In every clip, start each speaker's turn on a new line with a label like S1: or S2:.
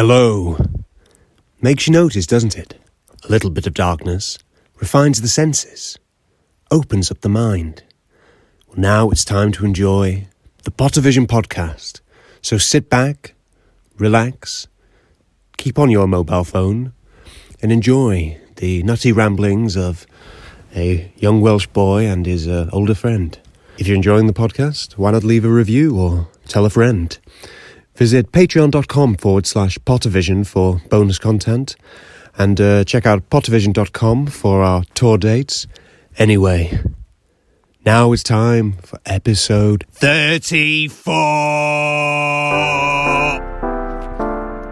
S1: Hello. Makes you notice, doesn't it? A little bit of darkness refines the senses, opens up the mind. Well, now it's time to enjoy the Pottervision podcast. So sit back, relax, keep on your mobile phone, and enjoy the nutty ramblings of a young Welsh boy and his older friend. If you're enjoying the podcast, why not leave a review or tell a friend? Visit patreon.com/Pottervision for bonus content, and check out pottervision.com for our tour dates. Anyway, now it's time for episode 34!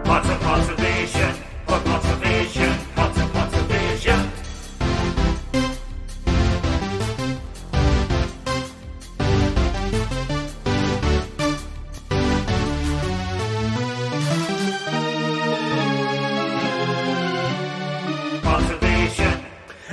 S2: Pottervision, Pottervision, Pottervision. Pottervision.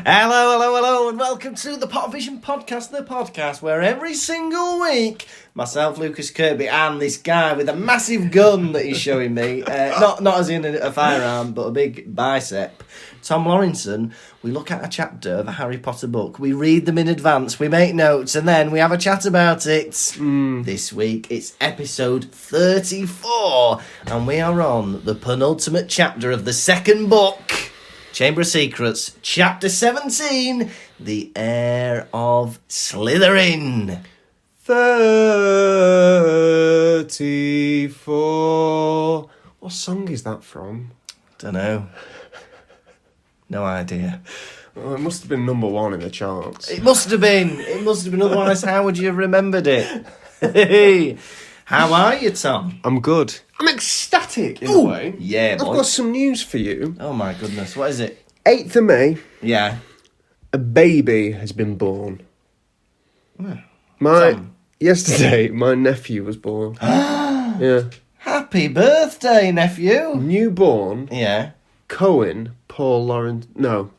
S3: Hello, and welcome to the Pottervision podcast, the podcast where every single week, myself, Lukas, Kirkby, and this guy with a massive gun that he's showing me, not as in a firearm, but a big bicep, Tom Lawrenson, we look at a chapter of a Harry Potter book, we read them in advance, we make notes, and then we have a chat about it. This week, it's episode 34, and we are on the penultimate chapter of the second book, Chamber of Secrets, Chapter 17, The Heir of Slytherin.
S1: 34. What song is that from?
S3: Dunno. No idea.
S1: Oh, it must have been number one in the charts.
S3: It must have been. Otherwise, how would you have remembered it? Hey, how are you, Tom?
S1: I'm good. I'm ecstatic in a way.
S3: Yeah,
S1: I've
S3: boy.
S1: got some news for you.
S3: Oh my goodness, what is it?
S1: 8th of May,
S3: Yeah.
S1: a baby has been born.
S3: Well, Tom.
S1: Yesterday, my nephew was born. Yeah.
S3: Happy birthday, nephew.
S1: Newborn,
S3: Yeah.
S1: Cohen Paul O'Neill.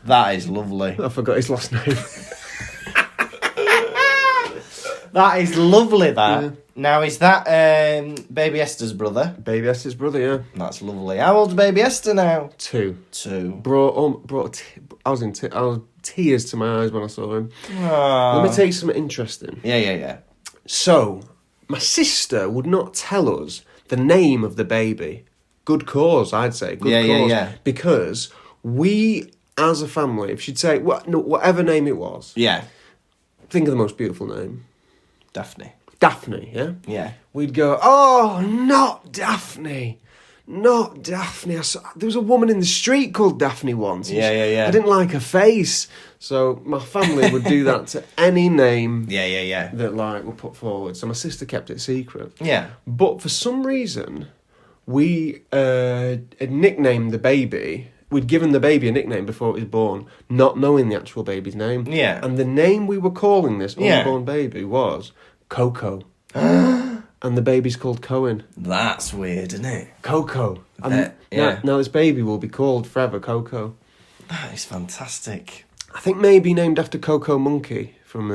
S3: That is lovely.
S1: I forgot his last name.
S3: That is lovely, that.
S1: Yeah.
S3: Now, is that Baby Esther's brother?
S1: Baby Esther's brother, yeah.
S3: That's lovely. How old's Baby Esther now?
S1: 2.
S3: 2.
S1: I was tears to my eyes when I saw him.
S3: Aww.
S1: Let me tell you something interesting.
S3: Yeah.
S1: So, my sister would not tell us the name of the baby. Good cause, I'd say. Good cause.
S3: Yeah.
S1: Because we, as a family, if she'd say whatever name it was,
S3: Yeah.
S1: think of the most beautiful name.
S3: Daphne,
S1: yeah?
S3: yeah.
S1: We'd go, oh, not Daphne. Not Daphne. There was a woman in the street called Daphne once.
S3: Yeah.
S1: I didn't like her face. So my family would do that to any name
S3: Yeah.
S1: that were put forward. So my sister kept it secret.
S3: Yeah.
S1: But for some reason, we had nicknamed the baby. We'd given the baby a nickname before it was born, not knowing the actual baby's name.
S3: Yeah.
S1: And the name we were calling this
S3: Yeah.
S1: unborn baby was Coco. And the baby's called Cohen.
S3: That's weird, isn't it?
S1: Coco. And
S3: yeah.
S1: now this baby will be called forever Coco.
S3: That is fantastic.
S1: I think maybe named after Coco Monkey from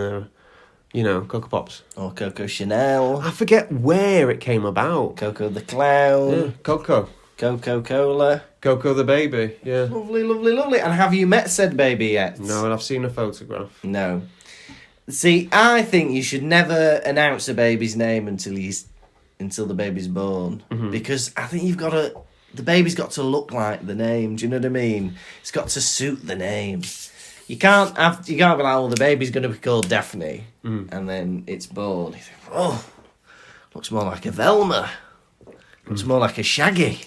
S1: Coco Pops.
S3: Or Coco Chanel.
S1: I forget where it came about.
S3: Coco the Clown.
S1: Yeah, Coco.
S3: Coca-Cola.
S1: Coco the baby, yeah.
S3: Lovely. And have you met said baby yet?
S1: No, and I've seen a photograph.
S3: No. See, I think you should never announce a baby's name until the baby's born.
S1: Mm-hmm.
S3: Because I think the baby's got to look like the name, do you know what I mean? It's got to suit the name. You can't be like, the baby's going to be called Daphne, and then it's born. You think, oh, looks more like a Velma. Looks more like a Shaggy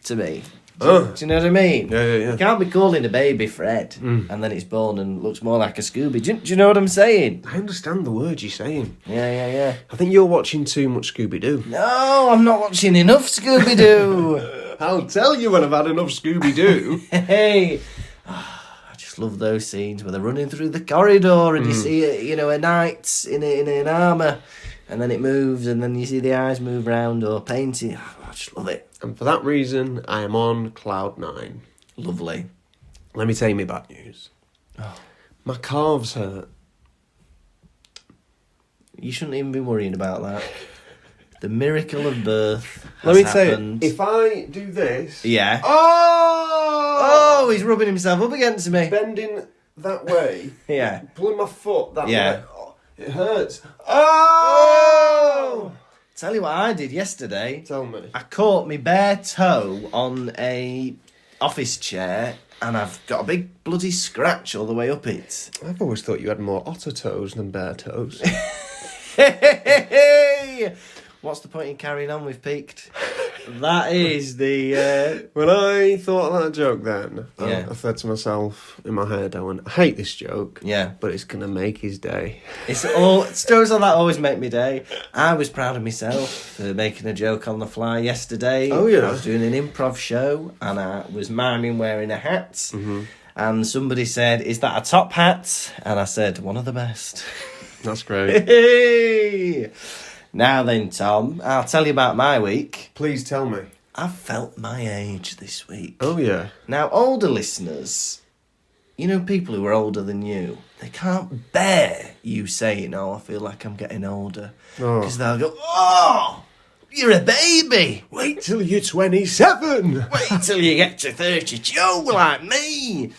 S3: to me. Do you know what I mean?
S1: Yeah.
S3: You can't be calling a baby Fred, and then it's born and looks more like a Scooby. Do you know what I'm saying?
S1: I understand the words you're saying.
S3: Yeah.
S1: I think you're watching too much Scooby-Doo.
S3: No, I'm not watching enough Scooby-Doo.
S1: I'll tell you when I've had enough Scooby-Doo.
S3: Hey. I just love those scenes where they're running through the corridor and you see, a knight in an armour, and then it moves, and then you see the eyes move round or painting. I just love it.
S1: And for that reason, I am on cloud 9.
S3: Lovely.
S1: Let me tell you my bad news.
S3: Oh.
S1: My calves hurt.
S3: You shouldn't even be worrying about that. The miracle of birth
S1: Let
S3: has
S1: me tell
S3: happened.
S1: you, if I do this...
S3: Yeah.
S1: Oh!
S3: Oh, he's rubbing himself up against me.
S1: Bending that way.
S3: Yeah.
S1: Pulling my foot that
S3: Yeah.
S1: way. Oh, it hurts. Oh!
S3: Tell you what I did yesterday.
S1: Tell me.
S3: I caught my bare toe on a office chair and I've got a big bloody scratch all the way up it.
S1: I've always thought you had more otter toes than bear toes.
S3: Hey! What's the point in carrying on? We've peaked. That is the...
S1: When I thought of that joke then,
S3: Yeah.
S1: I said to myself in my head, I went, I hate this joke,
S3: Yeah.
S1: but it's going to make his day.
S3: It's all stories like that always make me day. I was proud of myself for making a joke on the fly yesterday.
S1: Oh, yeah.
S3: I was doing an improv show and I was miming wearing a hat.
S1: Mm-hmm.
S3: And somebody said, "Is that a top hat?" And I said, "One of the best."
S1: That's great.
S3: Hey! Now then, Tom, I'll tell you about my week.
S1: Please tell me.
S3: I've felt my age this week.
S1: Oh, yeah.
S3: Now, older listeners, you know, people who are older than you, they can't bear you saying, "Oh, I feel like I'm getting older."
S1: Oh.
S3: Because they'll go, "Oh, you're a baby.
S1: Wait till you're 27.
S3: Wait till you get to 32 like me."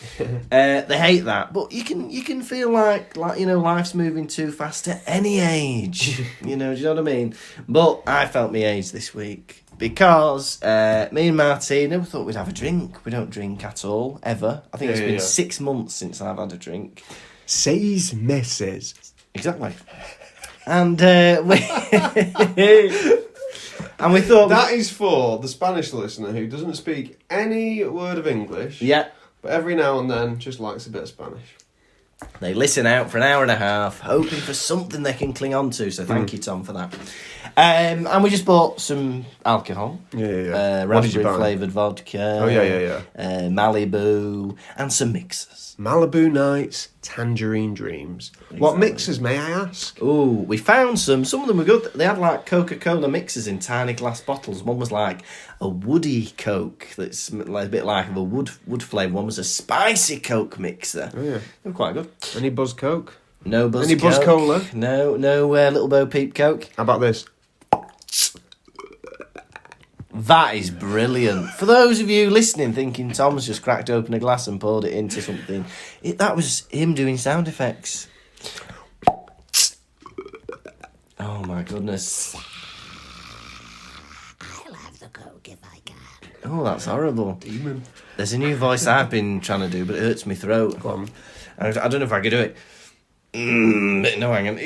S3: They hate that, but you can feel like you know, life's moving too fast at any age. You know, do you know what I mean? But I felt my age this week because me and Martina we thought we'd have a drink. We don't drink at all ever. I think it's been 6 months since I've had a drink.
S1: Says Mrs.
S3: Exactly. And we thought
S1: That is for the Spanish listener who doesn't speak any word of English.
S3: yeah.
S1: But every now and then just likes a bit of Spanish.
S3: They listen out for an hour and a half, hoping for something they can cling on to. So thank you, Tom, for that. And we just bought some alcohol.
S1: Yeah. What did you
S3: Raspberry
S1: buy?
S3: flavoured vodka.
S1: Oh, yeah.
S3: Malibu. And some mixers.
S1: Malibu Nights, Tangerine Dreams. What mixers, may I ask?
S3: Ooh, we found some. Some of them were good. They had like Coca-Cola mixers in tiny glass bottles. One was like a woody Coke that's like a bit like of a wood flavour. One was a spicy Coke mixer.
S1: Oh, yeah.
S3: They were quite good.
S1: Any Buzz Coke?
S3: No Buzz
S1: Any Buzz
S3: Coke.
S1: Cola?
S3: No Little Bo Peep Coke.
S1: How about this?
S3: That is brilliant. For those of you listening thinking Tom's just cracked open a glass and poured it into something, that was him doing sound effects. Oh my goodness.
S4: I'll have the Coke if I can.
S3: Oh, that's horrible.
S1: Demon.
S3: There's a new voice I've been trying to do, but it hurts my throat.
S1: Go on.
S3: I don't know if I could do it. No, hang on.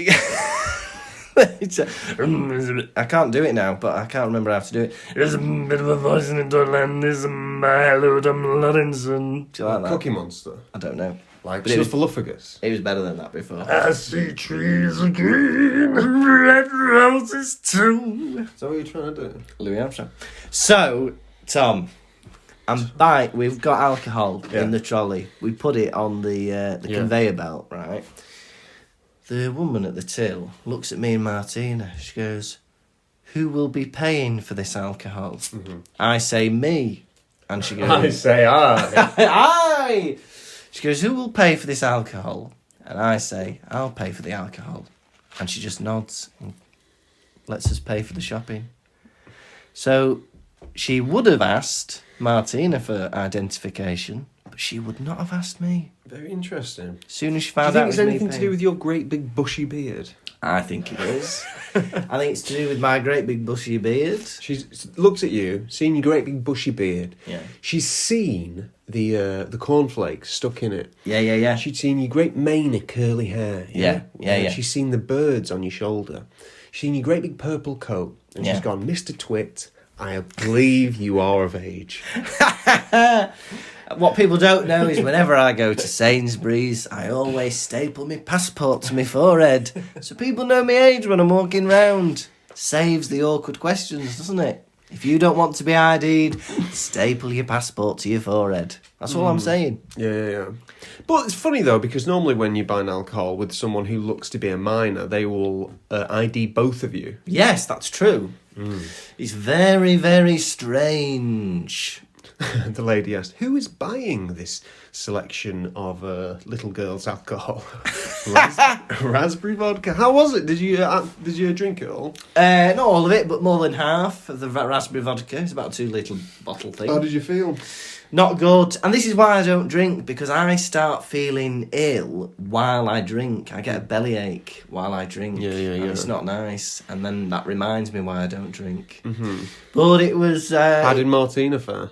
S3: I can't do it now, but I can't remember how to do it. There's a bit of a voice in the land. There's a hello, Tom Lawrenson. Do you like that?
S1: Cookie Monster.
S3: I don't know.
S1: Like
S3: But it was-
S1: Snuffleupagus.
S3: It was better than that before.
S1: I see trees of green, red roses too. Is that what you're trying to do?
S3: Louis Armstrong. So, Tom, we've got alcohol in the trolley. We put it on the conveyor belt, right? The woman at the till looks at me and Martina. She goes, "Who will be paying for this alcohol?" Mm-hmm. I say, "Me." And she goes,
S1: I say I.
S3: "Aye!" She goes, "Who will pay for this alcohol?" And I say, "I'll pay for the alcohol." And she just nods and lets us pay for the shopping. So she would have asked Martina for identification, but she would not have asked me.
S1: Very interesting.
S3: As soon as she
S1: Do you
S3: found
S1: think
S3: out
S1: it's
S3: it was me
S1: anything to do
S3: paying.
S1: with your great big bushy beard?
S3: I think it is. I think it's to do with my great big bushy beard.
S1: She's looked at you, seen your great big bushy beard.
S3: Yeah.
S1: She's seen the cornflakes stuck in it.
S3: Yeah.
S1: She'd seen your great mane of curly hair.
S3: Yeah.
S1: She's seen the birds on your shoulder. She's seen your great big purple coat. And
S3: Yeah.
S1: she's gone, Mr. Twit, I believe you are of age.
S3: What people don't know is whenever I go to Sainsbury's, I always staple my passport to my forehead. So people know my age when I'm walking round. Saves the awkward questions, doesn't it? If you don't want to be ID'd, staple your passport to your forehead. That's all I'm saying.
S1: Yeah. But it's funny, though, because normally when you buy an alcohol with someone who looks to be a minor, they will ID both of you.
S3: Yes, that's true. It's very, very strange.
S1: The lady asked, "Who is buying this selection of little girls' alcohol?" Raspberry vodka. How was it? Did you drink it all?
S3: Not all of it, but more than half of the raspberry vodka. It's about a 2-litre bottle thing.
S1: How did you feel?
S3: Not good. And this is why I don't drink, because I start feeling ill while I drink. I get a bellyache while I drink.
S1: Yeah.
S3: And it's not nice. And then that reminds me why I don't drink.
S1: Mm-hmm.
S3: But it was...
S1: How did Martina fare?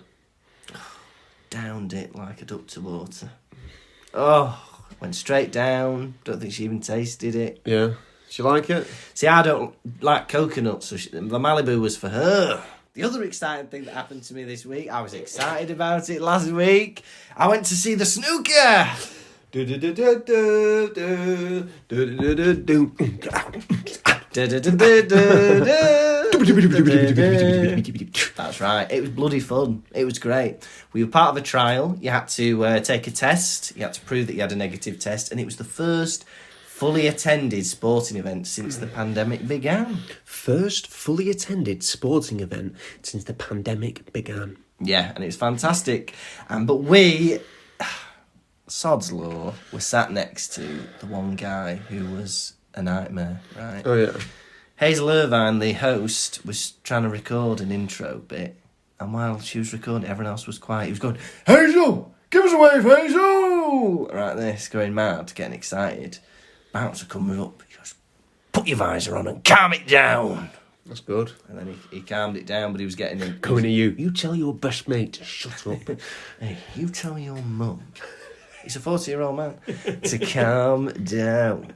S3: Downed it like a duck to water. Oh, went straight down. Don't think she even tasted it.
S1: Yeah. She like it?
S3: See, I don't like coconuts, so the Malibu was for her. The other exciting thing that happened to me this week, I was excited about it last week. I went to see the snooker. That's right. It was bloody fun. It was great. We were part of a trial. You had to take a test. You had to prove that you had a negative test, and it was the first fully attended sporting event since the pandemic began.
S1: First fully attended sporting event since the pandemic began.
S3: Yeah, and it was fantastic. But we, sod's law, were sat next to the one guy who was a nightmare, right?
S1: Oh, yeah.
S3: Hazel Irvine, the host, was trying to record an intro bit, and while she was recording, everyone else was quiet. He was going, "Hazel, give us a wave, Hazel!" Right, this, going mad, getting excited. Bouncer coming up, he goes, "Put your visor on and calm it down."
S1: That's good.
S3: And then he calmed it down, but he was getting in.
S1: Going to you. You tell your best mate to shut up.
S3: Hey, you tell your mum, he's a 40-year-old man, to calm down.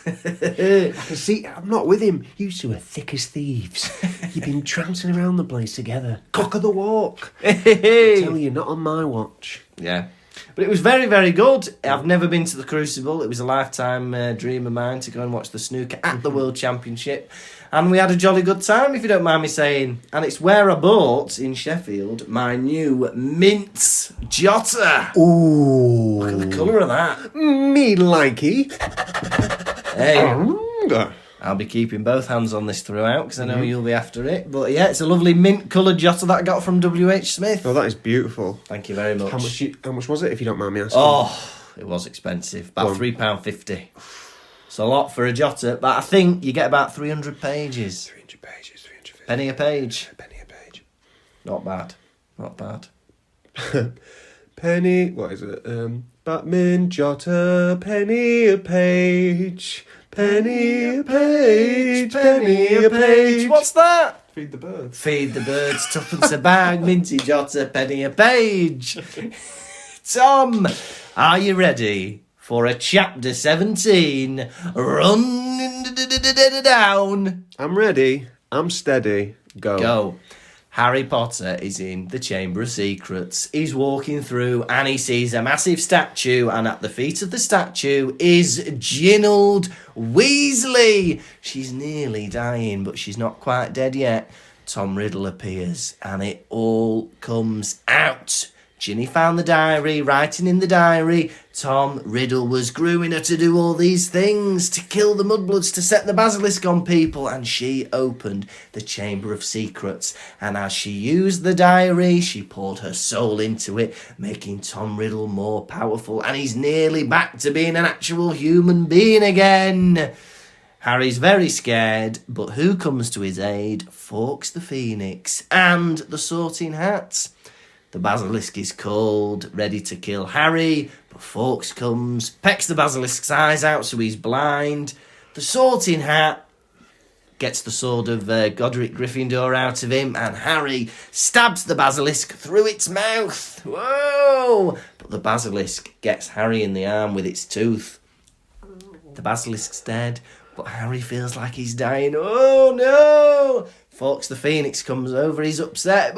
S1: I can see, I'm not with him. You two are thick as thieves. You've been trouncing around the place together. Cock of the walk. I tell you, not on my watch.
S3: Yeah. But it was very, very good. I've never been to the Crucible. It was a lifetime dream of mine to go and watch the snooker at the World Championship. And we had a jolly good time, if you don't mind me saying. And it's where I bought, in Sheffield, my new mint jotter.
S1: Ooh.
S3: Look at the colour of that.
S1: Me likey.
S3: Hey, I'll be keeping both hands on this throughout, because I know you'll be after it. But yeah, it's a lovely mint coloured jotter that I got from W.H. Smith.
S1: Oh, that is beautiful.
S3: Thank you very much.
S1: How much was it, if you don't mind me asking?
S3: Oh, it was expensive. About £3.50. It's a lot for a jotter, but I think you get about 300 pages.
S1: 300 pages, 350.
S3: Penny a page.
S1: Penny a page.
S3: Not bad. Not bad.
S1: Penny, what is it? Batman jotter, penny a page. Penny a page, penny a page.
S3: What's that?
S1: Feed the birds.
S3: Feed the birds, tuppence a bag, minty jotter, penny a page. Tom, are you ready for a chapter 17? Run down.
S1: I'm ready. I'm steady. Go.
S3: Go. Harry Potter is in the Chamber of Secrets. He's walking through and he sees a massive statue, and at the feet of the statue is Ginald Weasley. She's nearly dying, but she's not quite dead yet. Tom Riddle appears and it all comes out. Ginny found the diary, writing in the diary, Tom Riddle was grooming her to do all these things, to kill the mudbloods, to set the basilisk on people, and she opened the Chamber of Secrets. And as she used the diary, she poured her soul into it, making Tom Riddle more powerful, and he's nearly back to being an actual human being again. Harry's very scared, but who comes to his aid? Fawkes the Phoenix and the Sorting Hat. The basilisk is called, ready to kill Harry, but Fawkes comes, pecks the basilisk's eyes out so he's blind. The Sorting Hat gets the sword of Godric Gryffindor out of him, and Harry stabs the basilisk through its mouth. Whoa! But the basilisk gets Harry in the arm with its tooth. The basilisk's dead, but Harry feels like he's dying. Oh no! Fawkes the Phoenix comes over, he's upset,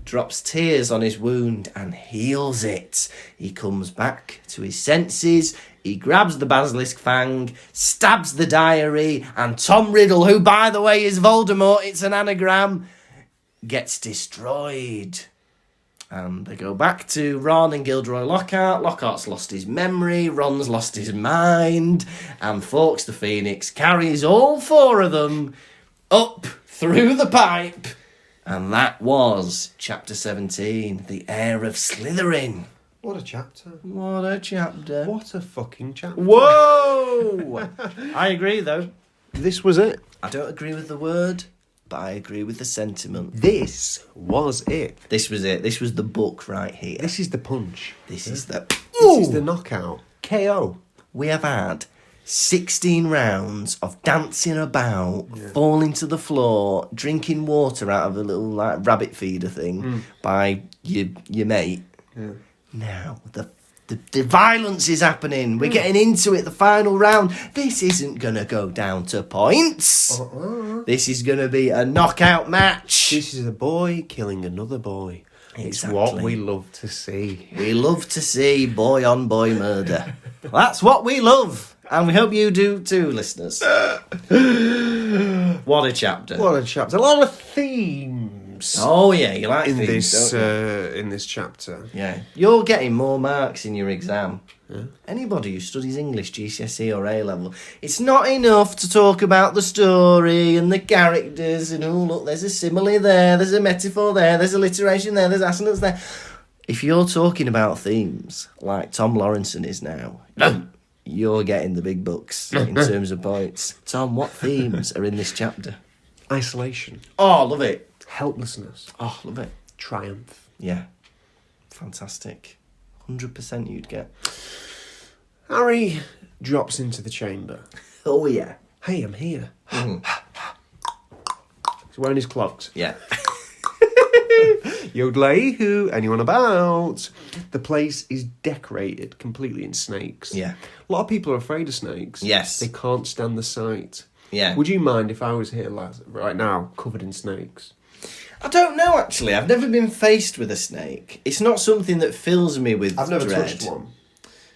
S3: drops tears on his wound and heals it. He comes back to his senses, he grabs the basilisk fang, stabs the diary, and Tom Riddle, who by the way is Voldemort, it's an anagram, gets destroyed. And they go back to Ron and Gilderoy Lockhart. Lockhart's lost his memory, Ron's lost his mind, and Fawkes the Phoenix carries all four of them up through the pipe And that was chapter 17, The Heir of Slytherin.
S1: What a chapter.
S3: What a chapter.
S1: What a fucking chapter.
S3: Whoa! I agree, though.
S1: This was it.
S3: I don't agree with the word, but I agree with the sentiment.
S1: This was it.
S3: This was it. This was the book right here.
S1: This is the punch.
S3: This is the...
S1: This is the knockout. KO.
S3: We have had 16 rounds of dancing about, falling to the floor, drinking water out of a little like rabbit feeder thing by your mate.
S1: Yeah.
S3: Now the violence is happening. We're getting into it. The final round. This isn't gonna go down to points. This is gonna be a knockout match.
S1: This is a boy killing another boy. It's what
S3: Exactly.
S1: we love to see.
S3: We love to see boy on boy murder. That's what we love. And we hope you do too, listeners. What a chapter.
S1: What a chapter. A lot of themes
S3: Oh, yeah, you like
S1: in
S3: things,
S1: this
S3: don't you?
S1: in this chapter.
S3: Yeah. You're getting more marks in your exam. Anybody who studies English, GCSE or A-level, it's not enough to talk about the story and the characters and, oh, look, there's a simile there, there's a metaphor there, there's alliteration there, there's assonance there. If you're talking about themes, like Tom Lawrenson is now, you're getting the big bucks in terms of points. Tom, what themes are in this chapter?
S1: Isolation.
S3: Oh, love it.
S1: Helplessness.
S3: Oh, love it.
S1: Triumph.
S3: Yeah. Fantastic. 100% you'd get.
S1: Harry drops into the chamber.
S3: Oh, yeah.
S1: Hey, I'm here. He's wearing his clogs.
S3: Yeah.
S1: Yodelay, who? Anyone about? The place is decorated completely in snakes.
S3: Yeah.
S1: A lot of people are afraid of snakes.
S3: Yes.
S1: They can't stand the sight.
S3: Yeah.
S1: Would you mind if I was here right now, covered in snakes?
S3: I don't know, actually. I've never been faced with a snake. It's not something that fills me with
S1: I've never
S3: dread.
S1: touched one.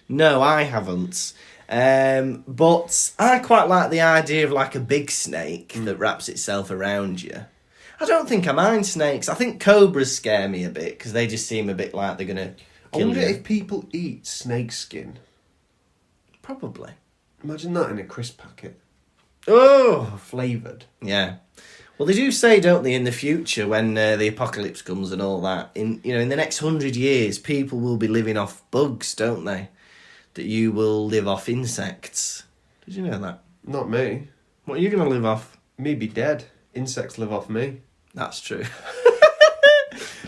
S3: No, I haven't. But I quite like the idea of like a big snake that wraps itself around you. I don't think I mind snakes. I think cobras scare me a bit because they just seem a bit like they're going to
S1: I
S3: kill
S1: wonder
S3: you.
S1: if people eat snake skin.
S3: Probably.
S1: Imagine that in a crisp packet.
S3: Oh!
S1: Flavoured.
S3: Yeah. Well, they do say, don't they, in the future when the apocalypse comes and all that, in the next 100 years, people will be living off bugs, don't they? That you will live off insects. Did you know that?
S1: Not me.
S3: What are you going to live off?
S1: Me be dead. Insects live off me.
S3: That's true.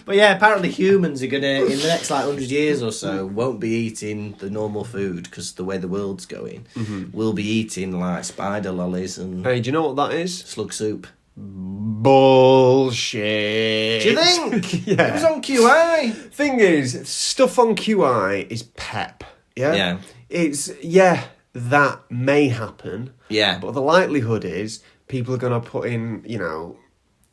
S3: But yeah, apparently humans are going to, in the next like 100 years or so, won't be eating the normal food because the way the world's going. We'll be eating like spider lollies and
S1: Hey, do you know what that is?
S3: slug soup.
S1: Bullshit.
S3: Do you think?
S1: Yeah.
S3: It was on QI.
S1: Thing is, stuff on QI is pep. Yeah?
S3: Yeah.
S1: It's, that may happen.
S3: Yeah.
S1: But the likelihood is people are going to put in,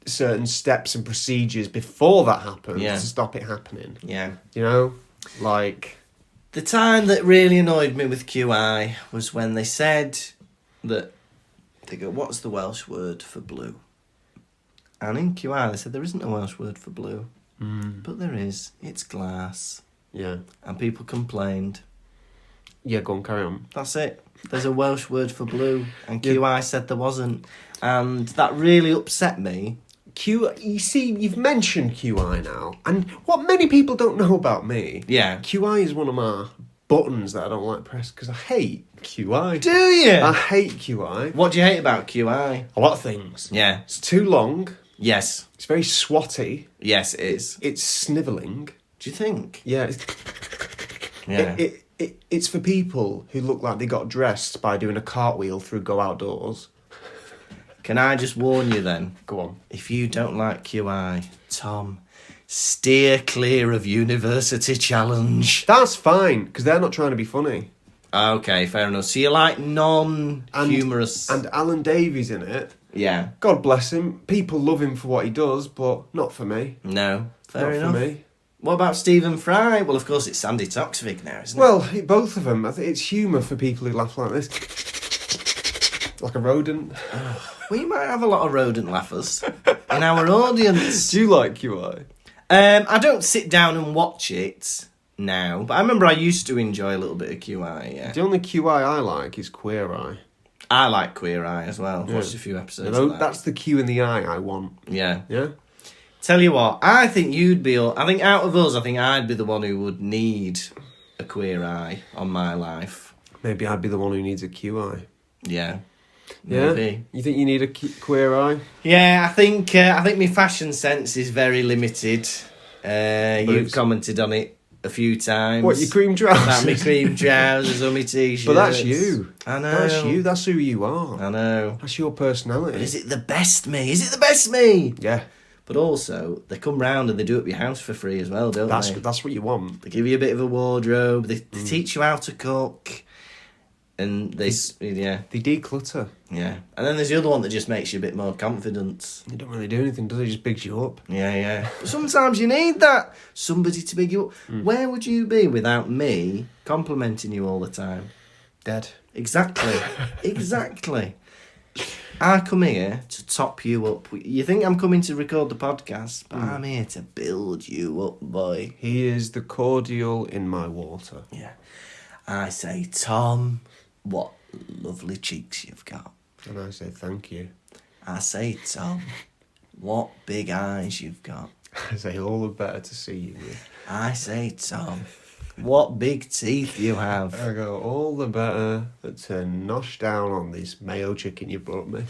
S1: certain steps and procedures before that happens
S3: Yeah.
S1: to stop it happening.
S3: Yeah.
S1: Like...
S3: The time that really annoyed me with QI was when they said that, they go, what's the Welsh word for blue? And in QI they said there isn't a Welsh word for blue. But there is. It's glass.
S1: Yeah.
S3: And people complained.
S1: Yeah, go on, carry on.
S3: That's it. There's a Welsh word for blue. And QI said there wasn't. And that really upset me.
S1: You see, you've mentioned QI now, and what many people don't know about me,
S3: Yeah.
S1: QI is one of my buttons that I don't like press because I hate QI.
S3: Do you?
S1: I hate QI.
S3: What do you hate about QI?
S1: A lot of things.
S3: Yeah.
S1: It's too long.
S3: Yes.
S1: It's very swatty.
S3: Yes, it is.
S1: It's snivelling.
S3: Do you think?
S1: Yeah.
S3: Yeah.
S1: It's for people who look like they got dressed by doing a cartwheel through Go Outdoors.
S3: Can I just warn you then?
S1: Go on.
S3: If you don't like QI, Tom, steer clear of University Challenge.
S1: That's fine, because they're not trying to be funny.
S3: Okay, fair enough. So you like non-humorous...
S1: And Alan Davies in it.
S3: Yeah.
S1: God bless him. People love him for what he does, but not for me.
S3: No, fair
S1: not
S3: enough.
S1: for me.
S3: What about Stephen Fry? Well, of course, it's Sandy Toksvig now, isn't it?
S1: Well, both of them. I think it's humour for people who laugh like this. Like a rodent.
S3: We might have a lot of rodent laughers in our audience.
S1: Do you like QI?
S3: I don't sit down and watch it now, but I remember I used to enjoy a little bit of QI, yeah.
S1: The only QI I like is Queer Eye.
S3: I like Queer Eye as well. I've watched a few episodes of that.
S1: That's the Q in the eye I want.
S3: Yeah.
S1: Yeah?
S3: Tell you what, I think you'd be... I think out of us, I think I'd be the one who would need a queer eye on my life.
S1: Maybe I'd be the one who needs a QI.
S3: Yeah.
S1: Yeah?
S3: Maybe.
S1: You think you need a queer eye?
S3: Yeah, I think my fashion sense is very limited. You've commented on it a few times.
S1: What, your cream trousers?
S3: About my cream trousers or my t-shirts.
S1: But that's you.
S3: I know.
S1: That's you. That's who you are.
S3: I know.
S1: That's your personality.
S3: But is it the best me? Is it the best me?
S1: Yeah.
S3: But also, they come round and they do up your house for free as well, don't they?
S1: That's what you want.
S3: They give you a bit of a wardrobe. They teach you how to cook. And they
S1: declutter.
S3: Yeah. And then there's the other one that just makes you a bit more confident.
S1: You don't really do anything, does it? It just bigs you up.
S3: Yeah. But sometimes you need that. Somebody to big you up. Where would you be without me complimenting you all the time?
S1: Dead.
S3: Exactly. Exactly. I come here to top you up. You think I'm coming to record the podcast, but I'm here to build you up, boy.
S1: He is the cordial in my water.
S3: Yeah. I say, Tom, what lovely cheeks you've got.
S1: And I say, thank you.
S3: I say, Tom, what big eyes you've got.
S1: I say, all the better to see you with.
S3: I say, Tom, what big teeth you have.
S1: I go, all the better to nosh down on this mayo chicken you brought me.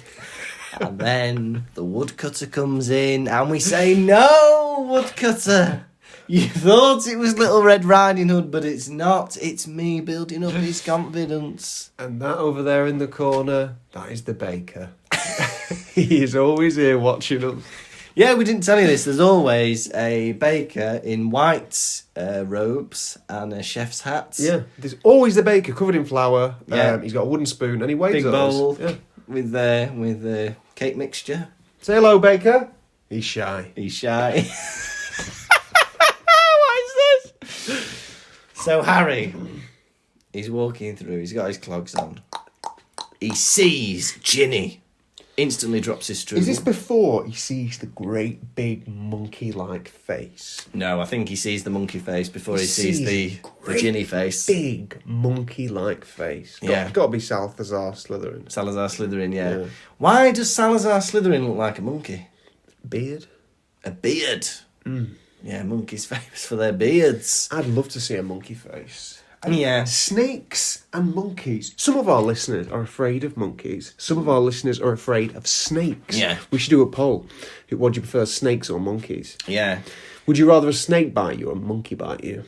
S3: And then the woodcutter comes in and we say, no, woodcutter. You thought it was Little Red Riding Hood, but it's not. It's me building up his confidence.
S1: And that over there in the corner, that is the baker. He is always here watching us.
S3: Yeah, we didn't tell you this. There's always a baker in white robes and a chef's hat.
S1: Yeah, there's always the baker covered in flour.
S3: Yeah.
S1: He's got a wooden spoon and he waves
S3: Big
S1: at us.
S3: bowl
S1: Yeah.
S3: with cake mixture.
S1: Say hello, baker. He's shy.
S3: He's shy. So Harry, he's walking through, he's got his clogs on. He sees Ginny. Instantly drops his strudel.
S1: Is this before he sees the great big monkey-like face?
S3: No, I think he sees the monkey face before he sees the Ginny face.
S1: Big monkey-like face.
S3: Yeah.
S1: Got to be Salazar Slytherin.
S3: Salazar Slytherin, yeah.
S1: Yeah.
S3: Why does Salazar Slytherin look like a monkey?
S1: Beard?
S3: A beard. Yeah, monkeys famous for their beards.
S1: I'd love to see a monkey face.
S3: Yeah.
S1: Snakes and monkeys. Some of our listeners are afraid of monkeys. Some of our listeners are afraid of snakes.
S3: Yeah.
S1: We should do a poll. What do you prefer, snakes or monkeys?
S3: Yeah.
S1: Would you rather a snake bite you or a monkey bite you?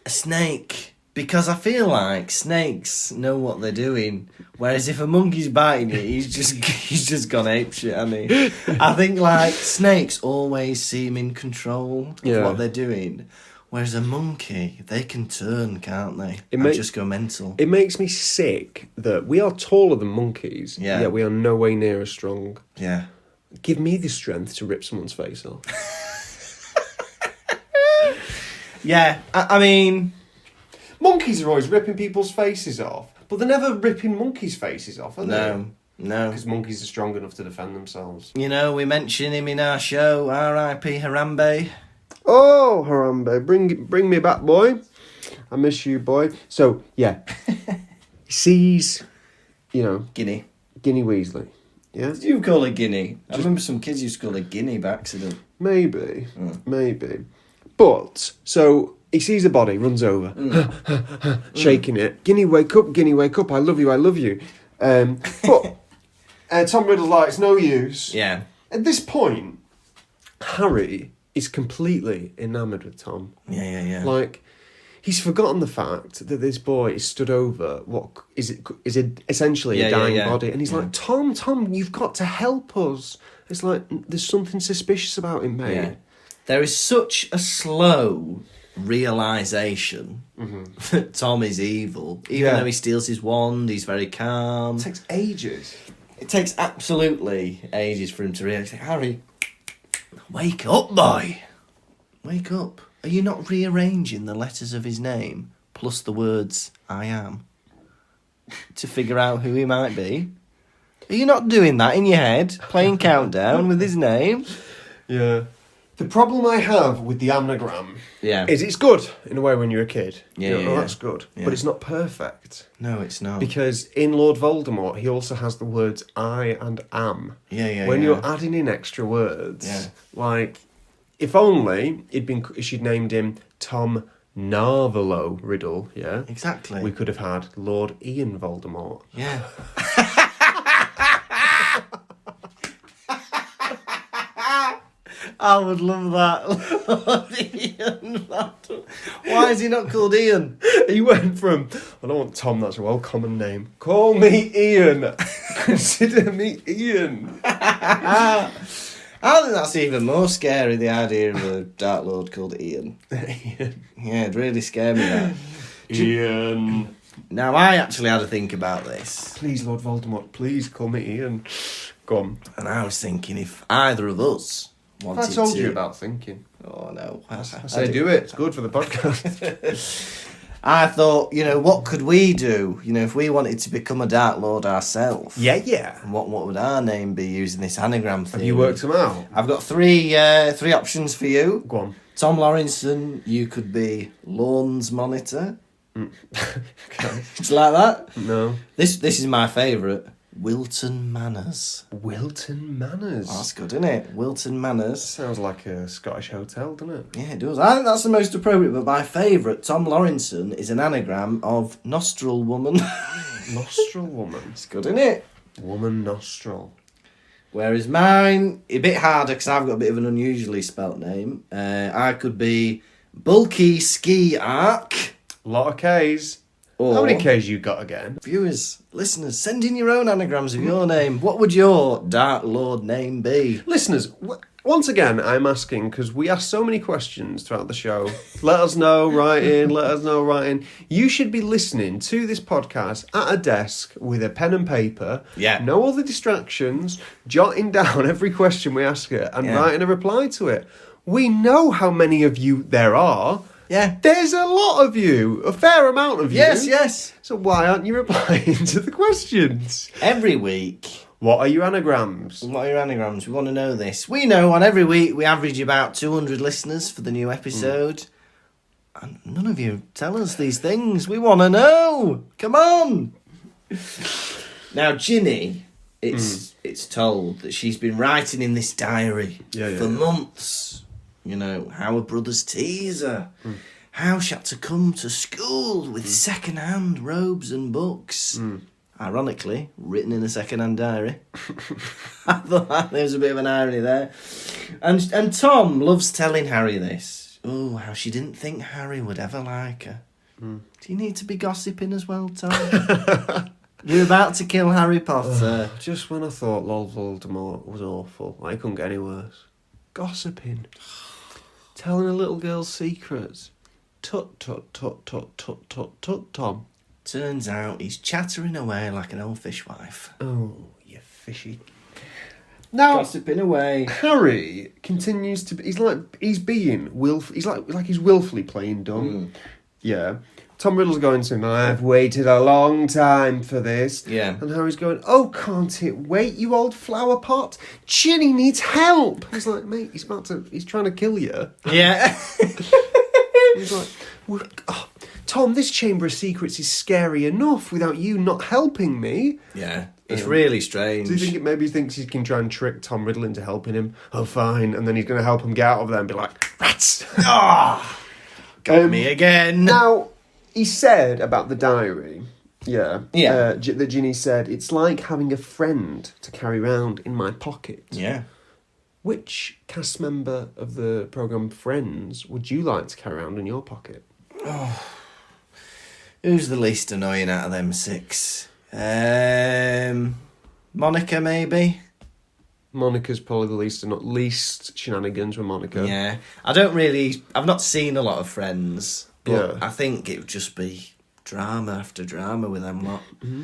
S3: A snake. Because I feel like snakes know what they're doing. Whereas if a monkey's biting you, he's just gone apeshit, hasn't he? I think like snakes always seem in control of what they're doing. Whereas a monkey, they can turn, can't they? And just go mental.
S1: It makes me sick that we are taller than monkeys, yet we are no way near as strong.
S3: Yeah.
S1: Give me the strength to rip someone's face off.
S3: Yeah, I mean...
S1: Monkeys are always ripping people's faces off, but they're never ripping monkeys' faces off, are they?
S3: No.
S1: Because monkeys are strong enough to defend themselves.
S3: You know, we mention him in our show, R.I.P. Harambe.
S1: Oh, Harambe, bring me back, boy. I miss you, boy. So, yeah. He sees,
S3: Ginny.
S1: Ginny Weasley. Yeah?
S3: Did you call it Ginny? I remember some kids used to call it Ginny by accident.
S1: Maybe. But, so... He sees a body, runs over, shaking it. Ginny, wake up, I love you. But Tom Riddle's like, it's no use.
S3: Yeah.
S1: At this point, Harry is completely enamoured with Tom.
S3: Yeah.
S1: Like, he's forgotten the fact that this boy is stood over what is essentially a dying body. And he's like, Tom, you've got to help us. It's like, there's something suspicious about him, mate.
S3: Yeah. There is such a slow... realisation that Tom is evil. Even though he steals his wand, he's very calm.
S1: It takes ages.
S3: It takes absolutely ages for him to realise, Harry, wake up, boy. Wake up. Are you not rearranging the letters of his name plus the words I am to figure out who he might be? Are you not doing that in your head, playing countdown with his name?
S1: Yeah. The problem I have with the anagram is it's good in a way when you're a kid. That's good. Yeah. But it's not perfect.
S3: No, it's not.
S1: Because in Lord Voldemort, he also has the words I and am.
S3: Yeah.
S1: When you're adding in extra words, like, If only she'd named him Tom Narvalo Riddle, yeah?
S3: Exactly.
S1: We could have had Lord Ian Voldemort.
S3: Yeah. I would love that. Lord Ian. Why is he not called Ian?
S1: He went from, I don't want Tom, that's a well-common name. Call me Ian. Consider me Ian.
S3: I think that's even more scary, the idea of a Dark Lord called Ian.
S1: Ian.
S3: Yeah, it'd really scare me, that.
S1: Ian.
S3: Now, I actually had to think about this.
S1: Please, Lord Voldemort, please call me Ian. Go on.
S3: And I was thinking if either of us wanted
S1: I told
S3: to...
S1: you about thinking.
S3: Oh, no.
S1: I say do it. It's good for the podcast.
S3: I thought, what could we do? If we wanted to become a Dark Lord ourselves.
S1: Yeah.
S3: What would our name be using this anagram thing?
S1: Have you worked them out?
S3: I've got three options for you.
S1: Go on.
S3: Tom Lawrenson, you could be Lawns Monitor.
S1: Okay.
S3: Do you like that?
S1: No.
S3: This is my favourite. Wilton Manors.
S1: Wilton Manors.
S3: Oh, that's good, isn't it? Wilton Manors.
S1: Sounds like a Scottish hotel, doesn't it?
S3: Yeah, it does. I think that's the most appropriate, but my favourite, Tom Lawrenson, is an anagram of Nostril Woman.
S1: Nostril woman.
S3: It's good, isn't it?
S1: Woman nostril.
S3: Whereas mine, a bit harder because I've got a bit of an unusually spelt name. I could be Bulky Ski Arc.
S1: A lot of K's.
S3: Or
S1: How many K's you got again?
S3: viewers, listeners, send in your own anagrams of your name. What would your Dark Lord name be?
S1: Listeners, once again, I'm asking because we ask so many questions throughout the show. Let us know, write in. You should be listening to this podcast at a desk with a pen and paper.
S3: Yeah.
S1: No other distractions, jotting down every question we ask it and writing a reply to it. We know how many of you there are.
S3: Yeah.
S1: There's a lot of you, a fair amount of you.
S3: Yes.
S1: So why aren't you replying to the questions?
S3: Every week.
S1: What are your anagrams?
S3: What are your anagrams? We want to know this. We know on every week we average about 200 listeners for the new episode. And none of you tell us these things. We want to know. Come on. Now, Ginny, it's told that she's been writing in this diary for months. How her brothers tease her. How she had to come to school with second-hand robes and books. Ironically, written in a second-hand diary. I thought there was a bit of an irony there. And Tom loves telling Harry this. Oh, how she didn't think Harry would ever like her. Do you need to be gossiping as well, Tom? You're about to kill Harry Potter.
S1: Just when I thought Lord Voldemort was awful, I couldn't get any worse. Gossiping. Telling a little girl's secrets. Tut, tut, tut, tut, tut, tut, tut, Tom.
S3: Turns out he's chattering away like an old fishwife.
S1: Oh, you fishy. Now,
S3: Gossiping away.
S1: Harry continues to be... He's willfully playing dumb. Yeah. Tom Riddle's going to him, I've waited a long time for this.
S3: Yeah.
S1: And Harry's going, oh, can't it wait, you old flower pot? Ginny needs help. He's like, mate, he's trying to kill you.
S3: Yeah.
S1: He's like, Tom, this Chamber of Secrets is scary enough without you not helping me.
S3: Yeah. It's really strange.
S1: Do you think maybe he thinks he can try and trick Tom Riddle into helping him? Oh, fine. And then he's going to help him get out of there and be like, rats!
S3: Got me again.
S1: Now, he said about the diary, that Ginny said, it's like having a friend to carry around in my pocket.
S3: Yeah.
S1: Which cast member of the programme Friends would you like to carry around in your pocket?
S3: Who's the least annoying out of them six? Monica, maybe?
S1: Monica's probably the least shenanigans with Monica.
S3: Yeah. I've not seen a lot of Friends, but I think it would just be drama after drama with them lot. Mm-hmm.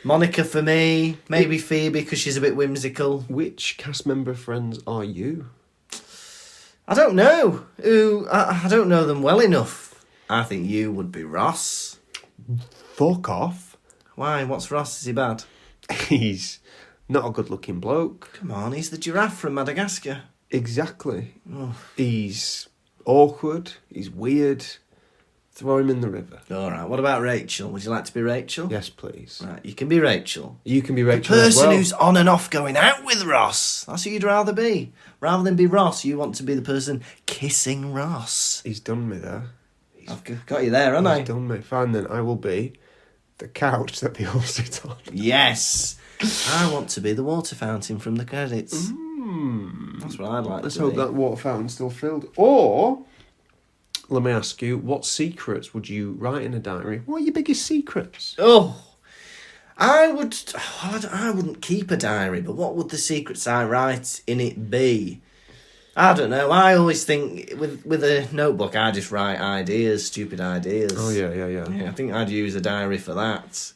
S3: Monica for me, maybe Phoebe because she's a bit whimsical.
S1: Which cast member of Friends are you?
S3: I don't know. I don't know them well enough. I think you would be Ross.
S1: Fuck off.
S3: Why? What's Ross? Is he bad?
S1: He's not a good-looking bloke.
S3: Come on, he's the giraffe from Madagascar.
S1: Exactly. Oh. He's awkward. He's weird. Throw him in the river.
S3: All right. What about Rachel? Would you like to be Rachel?
S1: Yes, please.
S3: Right. You can be Rachel.
S1: You can be Rachel
S3: The
S1: as
S3: person
S1: well.
S3: who's on and off going out with Ross. That's who you'd rather be. Rather than be Ross, you want to be the person kissing Ross.
S1: He's done me there.
S3: I've got you there, haven't I?
S1: He's done me. Fine then, I will be the couch that they all sit on.
S3: Yes. I want to be the water fountain from the credits. That's what I'd like
S1: Let's
S3: to
S1: hope
S3: be.
S1: that water fountain's still filled. Or, let me ask you, what secrets would you write in a diary? What are your biggest secrets?
S3: Oh, I wouldn't keep a diary, but what would the secrets I write in it be? I don't know. I always think with a notebook, I just write ideas, stupid ideas.
S1: Oh, yeah.
S3: Yeah, I think I'd use a diary for that.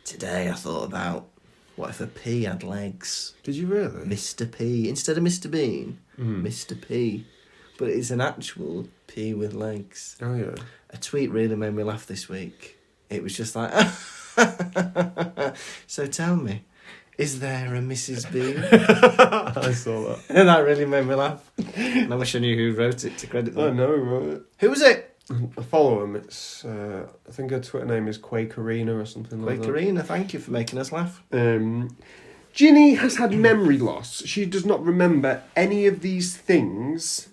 S3: Today I thought about, what if a P had legs?
S1: Did you really?
S3: Mr. P. Instead of Mr. Bean, Mr. P. But it's an actual P with legs.
S1: Oh, yeah.
S3: A tweet really made me laugh this week. It was just like, so tell me, is there a Mrs. Bean?
S1: I saw that.
S3: And that really made me laugh. And I wish I knew who wrote it to credit
S1: I
S3: them.
S1: know, right?
S3: Who was it?
S1: I follow him. It's, I think her Twitter name is Quakerina or something like that.
S3: Quakerina, thank you for making us laugh.
S1: Ginny has had memory loss. She does not remember any of these things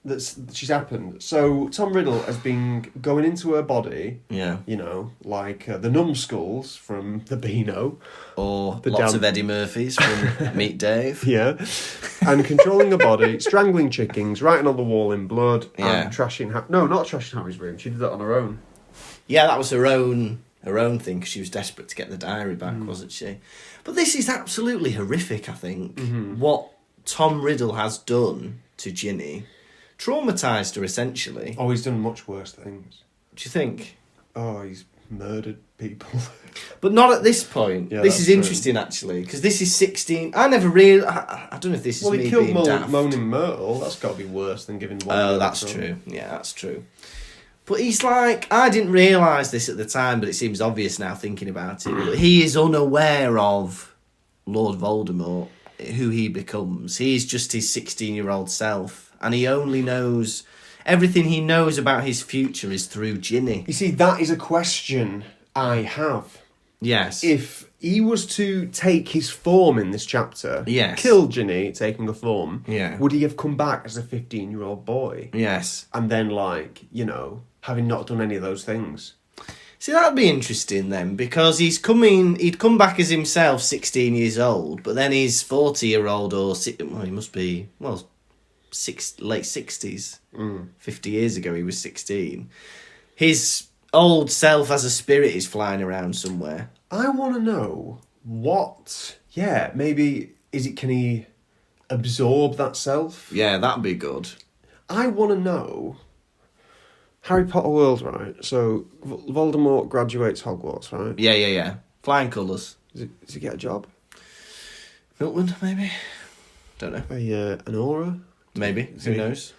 S1: that she's happened. So Tom Riddle has been going into her body,
S3: Yeah.
S1: you know, like the numbskulls from the Beano.
S3: Or
S1: The
S3: lots
S1: damn-
S3: of Eddie Murphys from Meet Dave.
S1: Yeah. And controlling her body, strangling chickens, writing on the wall in blood,
S3: Yeah.
S1: and trashing... No, not trashing Harry's room. She did that on her own.
S3: Yeah, that was her own thing because she was desperate to get the diary back, wasn't she? But this is absolutely horrific, I think. What Tom Riddle has done to Ginny. Traumatised her, essentially.
S1: Oh, he's done much worse things.
S3: Do you think?
S1: Oh, he's murdered people.
S3: But not at this point.
S1: Yeah,
S3: This
S1: that's
S3: is
S1: true.
S3: interesting, actually, because this is 16. I never really... I don't know if this is
S1: Well,
S3: me
S1: he killed
S3: being daft.
S1: Moaning Myrtle. That's got to be worse than giving one.
S3: Oh, that's true. Yeah, that's true. But he's like... I didn't realise this at the time, but it seems obvious now thinking about it. But he is unaware of Lord Voldemort, who he becomes. He's just his 16-year-old self. And he only knows... Everything he knows about his future is through Ginny.
S1: You see, that is a question I have.
S3: Yes.
S1: If he was to take his form in this chapter,
S3: Yes.
S1: kill Ginny taking a form,
S3: Yeah.
S1: would he have come back as a 15-year-old boy?
S3: Yes.
S1: And then, like, you know, having not done any of those things?
S3: See, that'd be interesting then, because he'd come back as himself 16 years old, but then he's 40-year-old he must be, late 60s. 50 years ago he was 16. His old self as a spirit is flying around somewhere.
S1: I want to know what... Yeah, maybe... Can he absorb that self?
S3: Yeah, that'd be good.
S1: I want to know... Harry Potter world, right? So, Voldemort graduates Hogwarts, right?
S3: Yeah. Flying colours.
S1: Does he get a job?
S3: Milton, maybe? Don't know.
S1: An aura?
S3: Maybe. Who knows?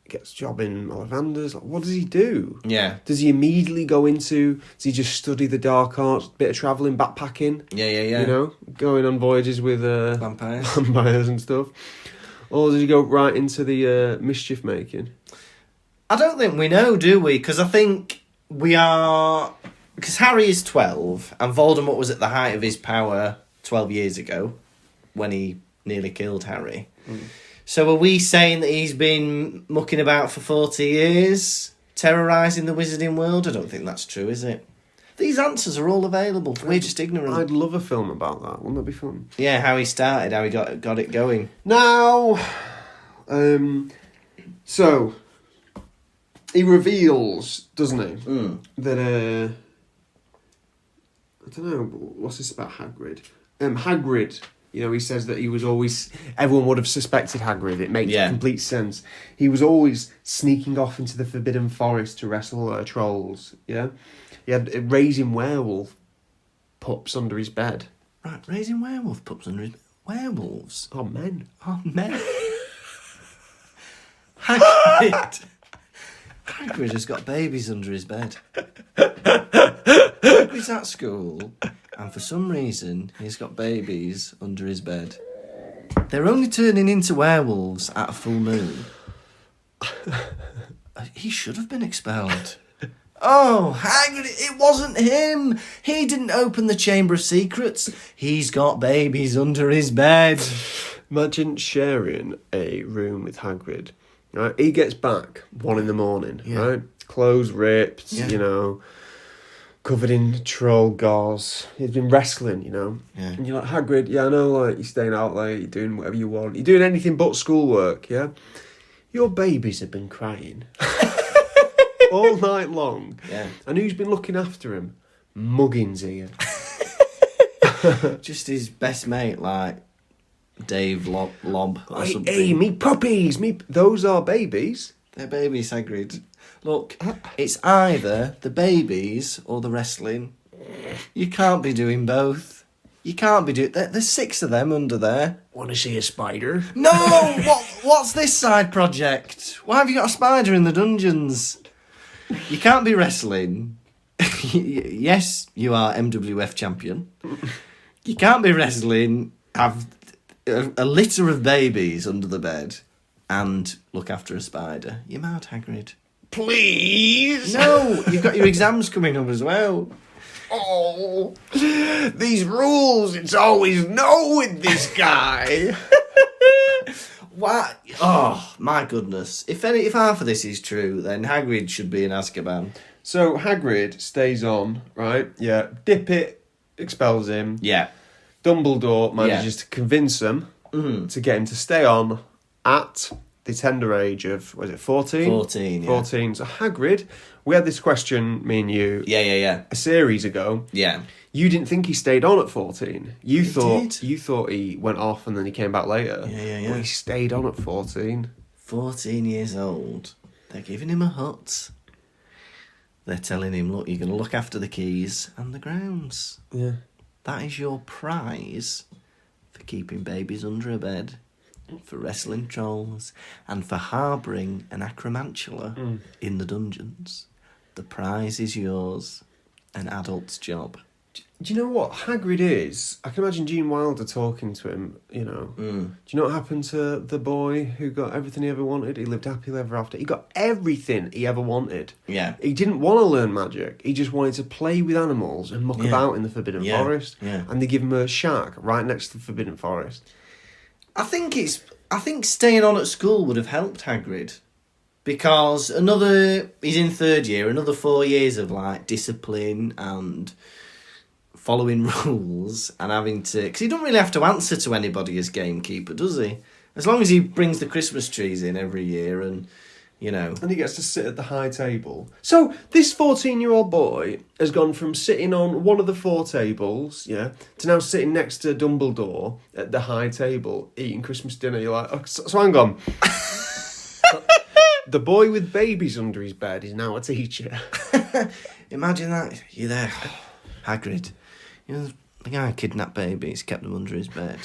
S1: Gets a job in Ollivander's. Like, what does he do?
S3: Yeah.
S1: Does he immediately go into... Does he just study the dark arts, bit of travelling, backpacking?
S3: Yeah.
S1: You know? Going on voyages with
S3: Vampires.
S1: vampires and stuff? Or does he go right into the mischief making?
S3: I don't think we know, do we? Because I think we are... Because Harry is 12, and Voldemort was at the height of his power 12 years ago, when he nearly killed Harry. So are we saying that he's been mucking about for 40 years, terrorising the wizarding world? I don't think that's true, is it? These answers are all available. We're just ignorant.
S1: I'd love a film about that. Wouldn't that be fun?
S3: Yeah, how he started, how he got it going.
S1: Now, so he reveals, doesn't he, that I don't know, what's this about Hagrid? Hagrid, you know, he says that he was always... Everyone would have suspected Hagrid. It makes complete sense. He was always sneaking off into the Forbidden Forest to wrestle trolls, yeah? He had raising werewolf pups under his bed.
S3: Right, raising werewolf pups under his... Werewolves?
S1: Oh, men.
S3: Oh, men. Hagrid has got babies under his bed. Hagrid's at school, and for some reason, he's got babies under his bed. They're only turning into werewolves at a full moon. He should have been expelled. Oh, Hagrid, it wasn't him. He didn't open the Chamber of Secrets. He's got babies under his bed.
S1: Imagine sharing a room with Hagrid. Right? He gets back 1 a.m, right? Clothes ripped, covered in troll gauze. He's been wrestling, Yeah. And you're like, Hagrid, I know, like, you're staying out late, you're doing whatever you want. You're doing anything but schoolwork, yeah? Your babies have been crying. All night long. Yeah. And who's been looking after him? Muggins here.
S3: Just his best mate, like Dave Lob or something.
S1: Hey, me puppies, those are babies.
S3: They're babies, Hagrid. Look, it's either the babies or the wrestling. You can't be doing both. You can't be doing... There's 6 of them under there.
S1: Want to see a spider?
S3: No! What's this side project? Why have you got a spider in the dungeons? You can't be wrestling. Yes, you are MWF champion. You can't be wrestling, have a litter of babies under the bed, and look after a spider. You're mad, Hagrid.
S1: Please?
S3: No, you've got your exams coming up as well.
S1: Oh, these rules, it's always no with this guy.
S3: What? Oh, my goodness. If half of this is true, then Hagrid should be in Azkaban.
S1: So Hagrid stays on, right? Yeah. Dippet expels him.
S3: Yeah.
S1: Dumbledore manages to convince him to get him to stay on at the tender age of, 14?
S3: 14, yeah.
S1: 14. So Hagrid, we had this question, me and you,
S3: Yeah.
S1: a series ago.
S3: Yeah.
S1: You didn't think he stayed on at 14. You
S3: did.
S1: thought he went off and then he came back later.
S3: Yeah.
S1: But he stayed on at 14.
S3: 14 years old. They're giving him a hut. They're telling him, look, you're going to look after the keys and the grounds.
S1: Yeah.
S3: That is your prize for keeping babies under a bed, for wrestling trolls, and for harbouring an acromantula in the dungeons. The prize is yours. An adult's job.
S1: Do you know what Hagrid is? I can imagine Gene Wilder talking to him, Do you know what happened to the boy who got everything he ever wanted? He lived happily ever after. He got everything he ever wanted.
S3: Yeah.
S1: He didn't want to learn magic. He just wanted to play with animals and muck about in the Forbidden Forest.
S3: Yeah.
S1: And they give him a shack right next to the Forbidden Forest.
S3: I think staying on at school would have helped Hagrid. Because he's in 3rd year, another 4 years of like discipline and following rules and having to... Because he don't really have to answer to anybody as gamekeeper, does he? As long as he brings the Christmas trees in every year and, And
S1: he gets to sit at the high table. So this 14-year-old boy has gone from sitting on one of the 4 tables, to now sitting next to Dumbledore at the high table, eating Christmas dinner. You're like, oh, so hang on. The boy with babies under his bed is now a teacher.
S3: Imagine that. You there, Hagrid. The guy kidnapped babies, kept them under his bed.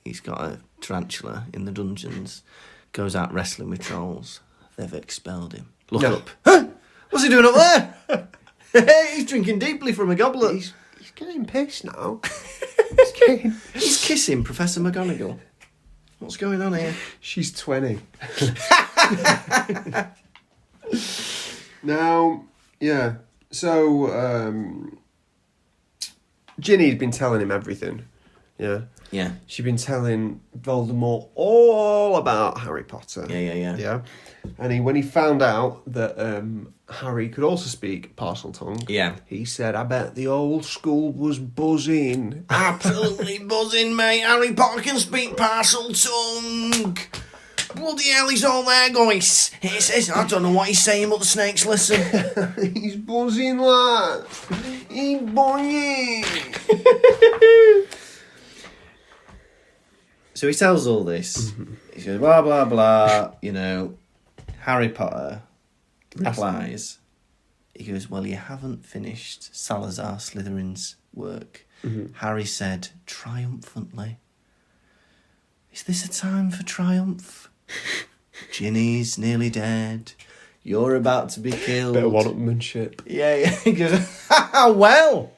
S3: He's got a tarantula in the dungeons. Goes out wrestling with trolls. They've expelled him. Look up. Huh? What's he doing up there? Hey, he's drinking deeply from a goblet.
S1: He's getting pissed now.
S3: He's kissing Professor McGonagall. What's going on here?
S1: She's 20. Now, so Ginny's been telling him everything. Yeah. She'd been telling Voldemort all about Harry Potter.
S3: Yeah.
S1: And when he found out that Harry could also speak Parseltongue, he said, I bet the old school was buzzing.
S3: Absolutely buzzing, mate. Harry Potter can speak Parseltongue. Bloody hell, he's all there going, I don't know what he's saying, but the snakes listen.
S1: He's buzzing, lad. He's buzzing.
S3: So he tells all this. He says, blah, blah, blah, Harry Potter replies. He goes, well, you haven't finished Salazar Slytherin's work. Harry said triumphantly. Is this a time for triumph? Ginny's nearly dead. You're about to be killed.
S1: Bit of one-upmanship.
S3: Yeah. He goes, well,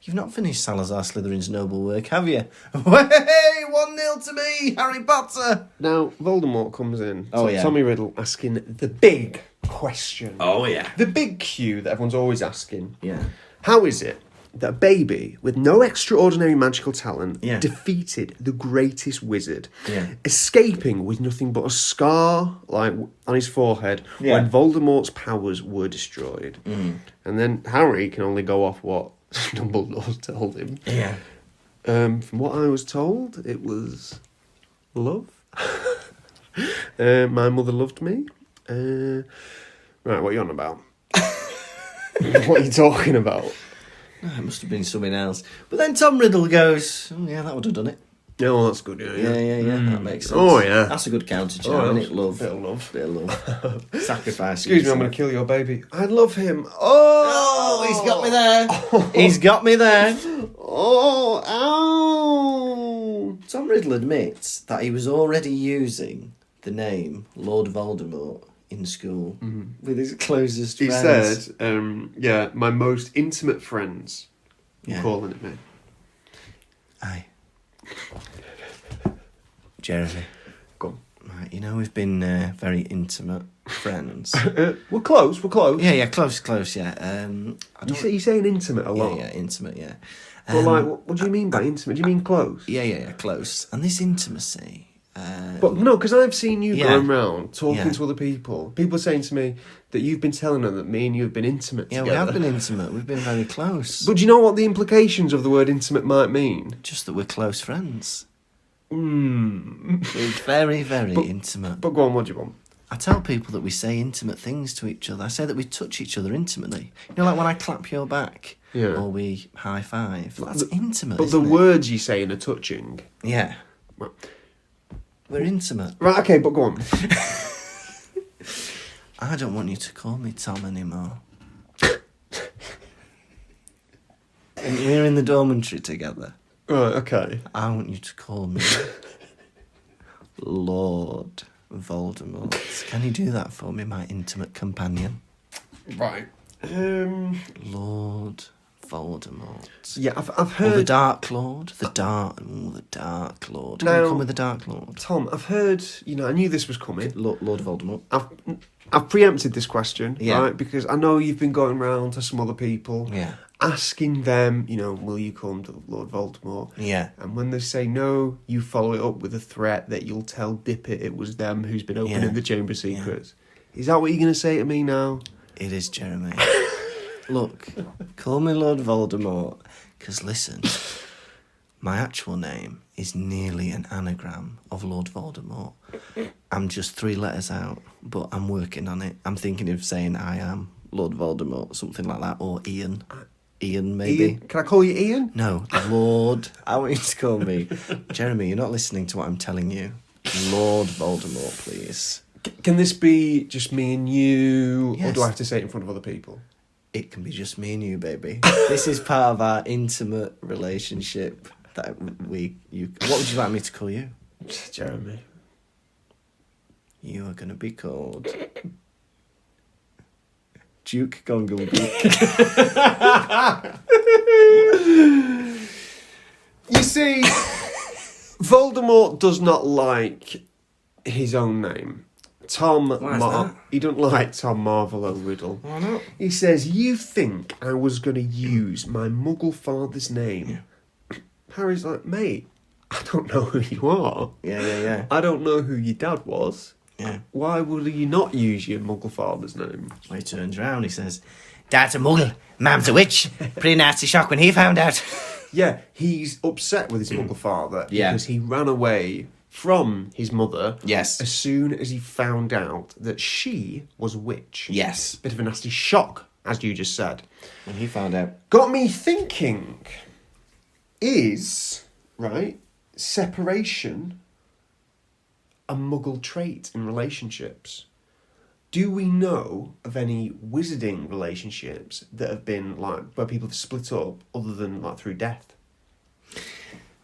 S3: you've not finished Salazar Slytherin's noble work, have you? Hey, 1-0 to me, Harry Potter.
S1: Now, Voldemort comes in.
S3: Oh, yeah.
S1: Tommy Riddle asking the big question.
S3: Oh, yeah.
S1: The big Q that everyone's always asking.
S3: Yeah.
S1: How is it that a baby with no extraordinary magical talent defeated the greatest wizard, escaping with nothing but a scar like on his forehead when Voldemort's powers were destroyed? And then Harry can only go off what Dumbledore told him.
S3: Yeah.
S1: From what I was told, it was love. My mother loved me. Right, what are you on about? What are you talking about?
S3: Oh, it must have been something else. But then Tom Riddle goes, oh, yeah, that would have done it.
S1: Yeah, well, that's good.
S3: Yeah. That makes sense.
S1: Oh, yeah.
S3: That's a good counter charm, isn't it? Love.
S1: Bit of love.
S3: Bit of love. Sacrifice.
S1: Excuse me, I'm going to kill your baby. I love him. Oh,
S3: he's got me there. He's got me there.
S1: Oh, ow.
S3: Tom Riddle admits that he was already using the name Lord Voldemort in school with his closest
S1: He
S3: friends.
S1: said, my most intimate friends were calling it me.
S3: Aye. Jeremy.
S1: Go on.
S3: Right, you know we've been very intimate friends.
S1: We're close.
S3: Yeah, close, yeah.
S1: You're saying intimate a lot.
S3: Yeah, intimate, yeah.
S1: Well, what do you mean by intimate? Do you mean close?
S3: Yeah, close. And this intimacy...
S1: But no, because I've seen you
S3: Yeah.
S1: going around talking
S3: Yeah.
S1: to other people. People are saying to me that you've been telling them that me and you have been intimate
S3: Yeah,
S1: together.
S3: we have been intimate. We've been very close.
S1: But do you know what the implications of the word intimate might mean?
S3: Just that we're close friends.
S1: Mm.
S3: We're very, very intimate.
S1: But go on, what do you want?
S3: I tell people that we say intimate things to each other. I say that we touch each other intimately. You know, like when I clap your back or we high five. That's intimate.
S1: But the
S3: isn't it?
S1: words you say are touching.
S3: Yeah.
S1: Well,
S3: We're intimate.
S1: right, okay, but go on.
S3: I don't want you to call me Tom anymore. And we're in the dormitory together.
S1: Right, okay.
S3: I want you to call me Lord Voldemort. Can you do that for me, my intimate companion?
S1: Right.
S3: Lord Voldemort.
S1: Yeah, I've
S3: Or
S1: heard...
S3: the Dark Lord. The Dark Lord. Can
S1: Now-
S3: you come with the Dark Lord?
S1: Tom, I've heard... I knew this was coming.
S3: Lord Voldemort.
S1: I've preempted this question,
S3: Yeah.
S1: right? Because I know you've been going round to some other people,
S3: Yeah.
S1: asking them, will you come to Lord Voldemort?
S3: Yeah.
S1: And when they say no, you follow it up with a threat that you'll tell Dippet it was them who's been opening
S3: Yeah.
S1: the Chamber Secrets. Is that what you're going to say to me now?
S3: It is, Jeremy. Look, call me Lord Voldemort, because listen, my actual name is nearly an anagram of Lord Voldemort. I'm just 3 letters out, but I'm working on it. I'm thinking of saying I am Lord Voldemort, something like that, or Ian. Ian, maybe.
S1: Ian? Can I call you Ian?
S3: No, Lord. I want you to call me. Jeremy, you're not listening to what I'm telling you. Lord Voldemort, please.
S1: Can this be just me and you, or
S3: Yes.
S1: do I have to say it in front of other people?
S3: It can be just me and you, baby. This is part of our intimate relationship that what would you like me to call you?
S1: Jeremy.
S3: You are going to be called Duke Gonglebeak.
S1: You see, Voldemort does not like his own name.
S3: Why is that?
S1: He doesn't like Tom Marvel or Riddle.
S3: Why not?
S1: He says, you think I was going to use my muggle father's name? Harry's like, mate, I don't know who you are.
S3: Yeah.
S1: I don't know who your dad was.
S3: Yeah.
S1: Why would you not use your muggle father's name?
S3: So he turns around, he says, Dad's a muggle, Mum's a witch. Pretty nasty shock when he found out.
S1: Yeah, he's upset with his muggle father
S3: Yeah.
S1: because he ran away from his mother
S3: Yes.
S1: as soon as he found out that she was a witch.
S3: Yes.
S1: Bit of a nasty shock, as you just said.
S3: When he found out.
S1: Got me thinking, is, right, separation a muggle trait in relationships? Do we know of any wizarding relationships that have been, like, where people have split up other than, like, through death?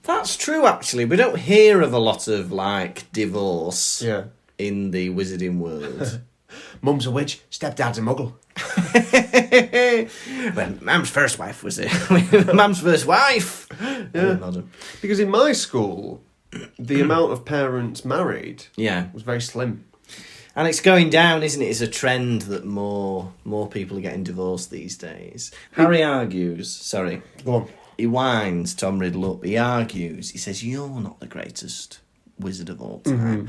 S3: That's true, actually. We don't hear of a lot of, like, divorce
S1: Yeah.
S3: in the wizarding world.
S1: Mum's a witch, stepdad's a muggle.
S3: Well, Mum's first wife was it? Mum's first wife.
S1: Yeah.
S3: Oh,
S1: Because in my school, the amount of parents married
S3: yeah.
S1: was very slim.
S3: And it's going down, isn't it? It's a trend that more people are getting divorced these days. Harry argues, sorry,
S1: Go on.
S3: he winds Tom Riddle up. He argues, he says, you're not the greatest wizard of all time.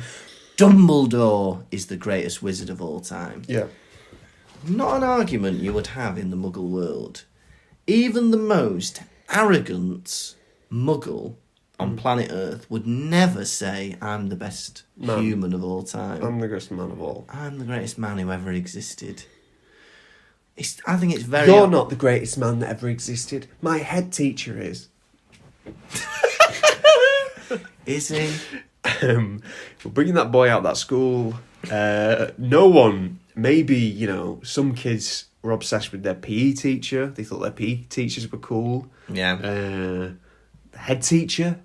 S3: Dumbledore is the greatest wizard of all time.
S1: Yeah.
S3: Not an argument you would have in the Muggle world. Even the most arrogant Muggle on planet Earth would never say, I'm the best human of all time.
S1: I'm the greatest man of all.
S3: I'm the greatest man who ever existed. I think it's very...
S1: You're not the greatest man that ever existed. My head teacher is.
S3: Is he?
S1: We're bringing that boy out of that school. No one, maybe, some kids were obsessed with their PE teacher. They thought their PE teachers were cool.
S3: Yeah.
S1: The head teacher.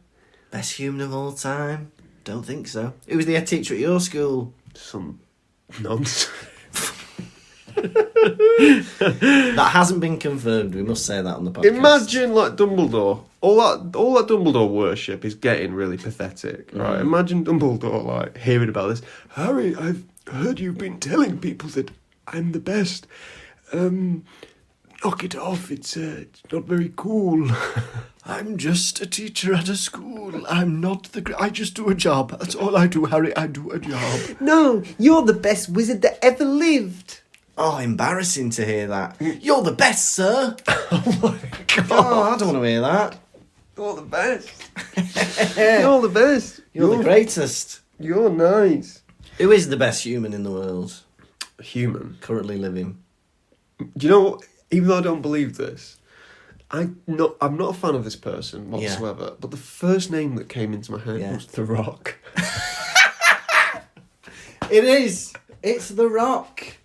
S3: Best human of all time? Don't think so. Who was the head teacher at your school?
S1: Some nonsense.
S3: That hasn't been confirmed. We must say that on the podcast.
S1: Imagine like Dumbledore. All that Dumbledore worship is getting really pathetic, right? Imagine Dumbledore like hearing about this. Harry, I've heard you've been telling people that I'm the best. Knock it off. It's not very cool.
S3: I'm just a teacher at a school. I'm not I just do a job. That's all I do, Harry. I do a job.
S1: No, you're the best wizard that ever lived.
S3: Oh, embarrassing to hear that. You're the best, sir.
S1: Oh my god.
S3: Oh, I don't want to hear that.
S1: You're the best. You're the best.
S3: You're the greatest.
S1: You're nice.
S3: Who is the best human in the world?
S1: Human.
S3: Currently living.
S1: Do you know what? Even though I don't believe this, I'm not a fan of this person whatsoever. But the first name that came into my head was The Rock.
S3: It is. It's The Rock.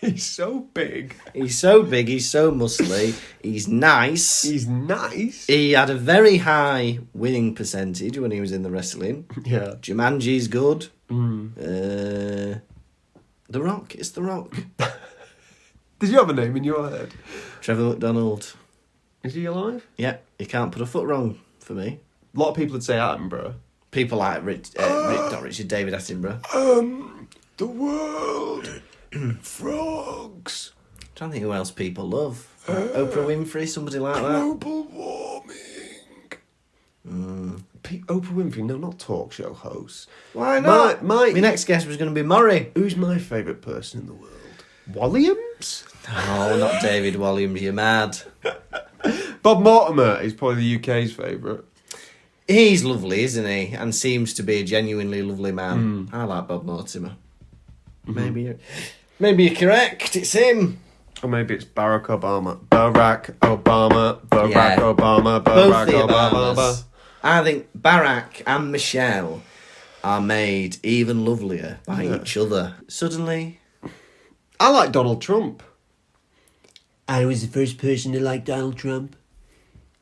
S1: He's so big.
S3: He's so big. He's so muscly. He's nice.
S1: He's nice.
S3: He had a very high winning percentage when he was in the wrestling.
S1: Yeah.
S3: Jumanji's good. The Rock. It's The Rock.
S1: Did you have a name in your head?
S3: Trevor McDonald.
S1: Is he alive?
S3: Yeah, he can't put a foot wrong for me.
S1: A lot of people would say Attenborough.
S3: People like not Richard, David Attenborough.
S1: The world. Frogs.
S3: I'm trying to think who else people love. Oprah Winfrey, somebody like that.
S1: Global warming. Oprah Winfrey, no, not talk show hosts.
S3: Why not?
S1: My
S3: next guest was going to be Murray.
S1: Who's my favourite person in the world? Williams?
S3: Oh, not David Williams, you're mad.
S1: Bob Mortimer is probably the UK's favourite.
S3: He's lovely, isn't he? And seems to be a genuinely lovely man. I like Bob Mortimer. Maybe you're correct. It's him.
S1: Or maybe it's Barack Obama. Barack Obama.
S3: Both the Obamas. I think Barack and Michelle are made even lovelier by each other. Suddenly...
S1: I like Donald Trump.
S4: I was the first person to like Donald Trump.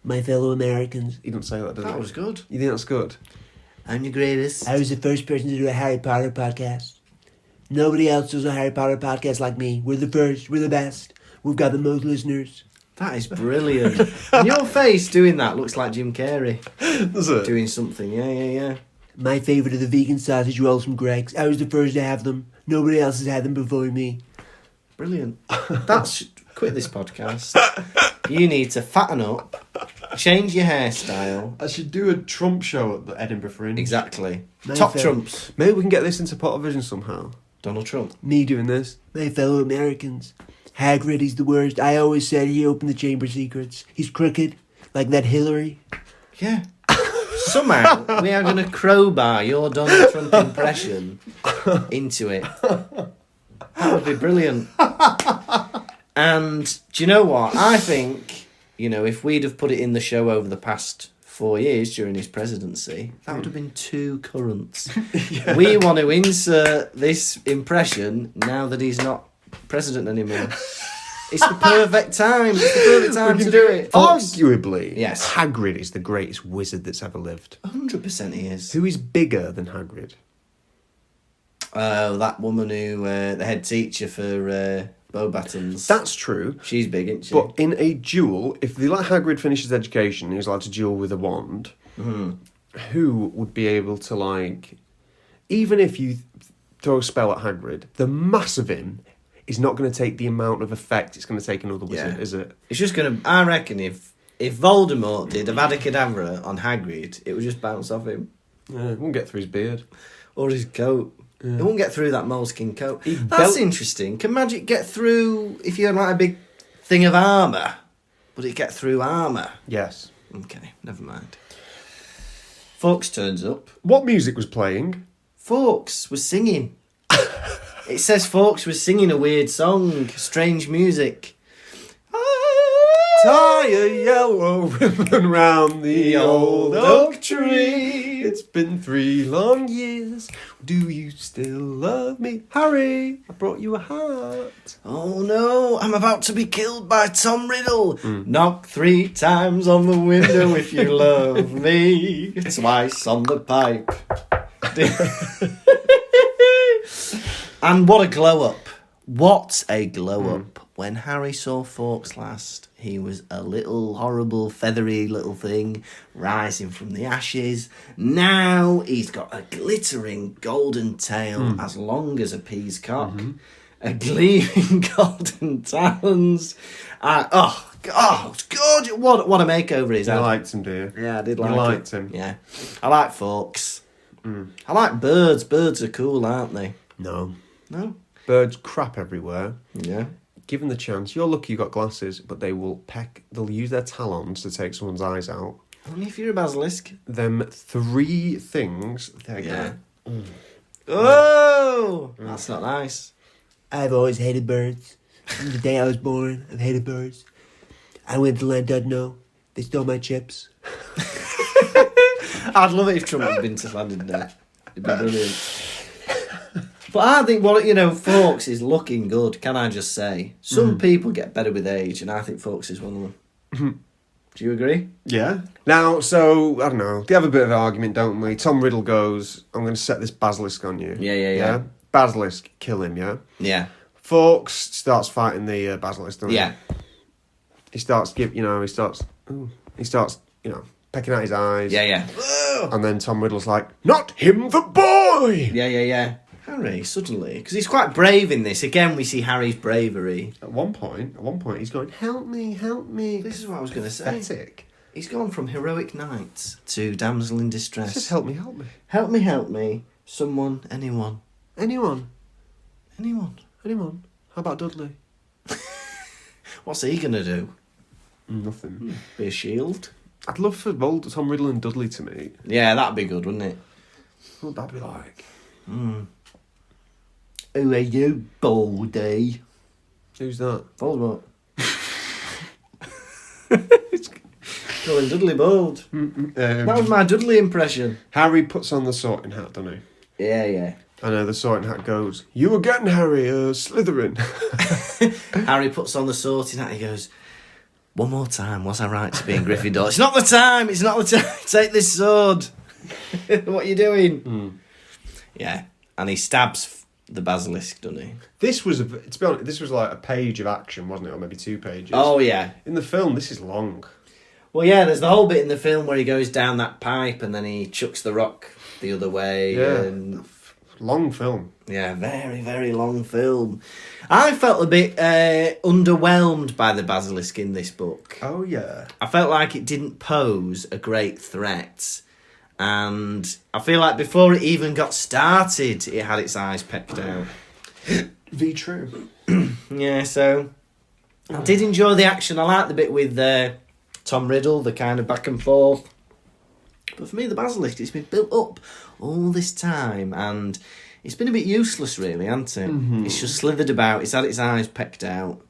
S4: My fellow Americans.
S1: He didn't say that, did he?
S3: That was good.
S1: You think that's good?
S3: I'm the greatest.
S4: I was the first person to do a Harry Potter podcast. Nobody else does a Harry Potter podcast like me. We're the first. We're the best. We've got the most listeners.
S3: That is brilliant. And your face doing that looks like Jim Carrey.
S1: Does it?
S3: Doing something. Yeah.
S4: My favourite are the vegan sausage rolls from Greg's. I was the first to have them. Nobody else has had them before me.
S3: Brilliant. Quit this podcast. You need to fatten up, change your hairstyle.
S1: I should do a Trump show at the Edinburgh Fringe.
S3: Exactly.
S4: My
S3: Top
S4: fel-
S3: Trumps.
S1: Maybe we can get this into Pottervision somehow.
S3: Donald Trump.
S1: Me doing this.
S4: My fellow Americans. Hagrid, he's the worst. I always said he opened the chamber secrets. He's crooked, like that Hillary.
S3: Yeah. Somehow we are going to crowbar your Donald Trump impression into it. That would be brilliant. And do you know what? I think, if we'd have put it in the show over the past 4 years during his presidency, that would have been 2 currents. Yeah. We want to insert this impression now that he's not president anymore. It's the perfect time. It's the perfect time to do it.
S1: Arguably,
S3: yes.
S1: Hagrid is the greatest wizard that's ever lived.
S3: 100% he is.
S1: Who is bigger than Hagrid?
S3: That woman who, the head teacher for Beauxbatons.
S1: That's true.
S3: She's big, isn't she?
S1: But in a duel, if they let Hagrid finish his education, he's allowed to duel with a wand. Who would be able to, even if you throw a spell at Hagrid, the mass of him is not going to take the amount of effect it's going to take another wizard, is it?
S3: It's just going to... I reckon if Voldemort did Avada Kedavra on Hagrid, it would just bounce off him.
S1: Yeah, it won't get through his beard.
S3: Or his coat.
S1: Yeah.
S3: It won't get through that moleskin coat.
S1: He'd
S3: That's
S1: belt-
S3: interesting. Can magic get through if you had like a big thing of armour? Would it get through armour?
S1: Yes.
S3: Okay, never mind. Fawkes turns up.
S1: What music was playing?
S3: Fawkes was singing. It says Fawkes was singing a weird song. Strange music.
S1: Tie a yellow ribbon round the old oak tree. It's been 3 long years. Do you still love me? Harry, I brought you a hat.
S3: Oh no, I'm about to be killed by Tom Riddle. Knock 3 times on the window if you love me. Twice on the pipe. And what a glow up. What a glow up. When Harry saw Fawkes last, he was a little horrible, feathery little thing rising from the ashes. Now he's got a glittering golden tail as long as a pea's cock, a gleaming golden talons. Oh, God, what a makeover he's
S1: I
S3: had.
S1: liked him, dear.
S3: Yeah, I did
S1: You
S3: like
S1: liked
S3: it.
S1: him.
S3: Yeah, I like Fawkes. I like birds. Birds are cool, aren't they?
S1: No.
S3: No?
S1: Birds crap everywhere.
S3: Yeah.
S1: Given the chance, you're lucky you got glasses, but they'll use their talons to take someone's eyes out.
S3: Only if you're a basilisk.
S1: Them 3 things, they're
S3: Yeah.
S1: gonna...
S3: Oh, that's not nice.
S4: I've always hated birds. From the day I was born, I've hated birds. I went to Llandudno. They stole my chips.
S3: I'd love it if Trump had been to Llandudno. It'd be brilliant. But I think, Fawkes is looking good, can I just say? Some people get better with age, and I think Fawkes is one of them. Do you agree?
S1: Yeah. Now, so, I don't know, they have a bit of an argument, don't we? Tom Riddle goes, I'm going to set this Basilisk on you.
S3: Yeah.
S1: Basilisk, kill him, yeah?
S3: Yeah.
S1: Fawkes starts fighting the Basilisk, doesn't he?
S3: Yeah.
S1: He starts, pecking out his eyes.
S3: Yeah.
S1: And then Tom Riddle's like, not him, the boy!
S3: Yeah. Harry, suddenly, because he's quite brave in this. Again, we see Harry's bravery.
S1: At one point, he's going, help me.
S3: This is what I was going to say.
S1: Pathetic.
S3: He's gone from heroic knight to damsel in distress.
S1: Just help me.
S3: Help me. Someone, anyone.
S1: Anyone.
S3: Anyone.
S1: How about Dudley?
S3: What's he going to do?
S1: Nothing.
S3: Be a shield?
S1: I'd love for Tom Riddle and Dudley to meet.
S3: Yeah, that'd be good, wouldn't it?
S1: What would that be like?
S3: Who are you, Baldy?
S1: Who's that?
S3: Voldemort. Calling Dudley bald. That was my Dudley impression.
S1: Harry puts on the sorting hat, doesn't he?
S3: Yeah.
S1: I know the sorting hat goes, you again, Harry, Slytherin.
S3: Harry puts on the sorting hat. He goes, one more time. Was I right to be in Gryffindor? It's not the time. Take this sword. What are you doing? Yeah, and he stabs the basilisk, doesn't he?
S1: This was, to be honest, this was like a page of action, wasn't it? Or maybe 2 pages.
S3: Oh, yeah.
S1: In the film, this is long.
S3: Well, yeah, there's the whole bit in the film where he goes down that pipe and then he chucks the rock the other way.
S1: Yeah.
S3: And
S1: Long film.
S3: yeah, very, very long film. I felt a bit underwhelmed by the basilisk in this book.
S1: Oh, yeah.
S3: I felt like it didn't pose a great threat. And I feel like before it even got started, it had its eyes pecked out.
S1: Be true.
S3: Yeah, so I did enjoy the action. I liked the bit with Tom Riddle, the kind of back and forth. But for me, the basilisk, it's been built up all this time, and it's been a bit useless, really, hasn't it? Mm-hmm. It's just slithered about. It's had its eyes pecked out,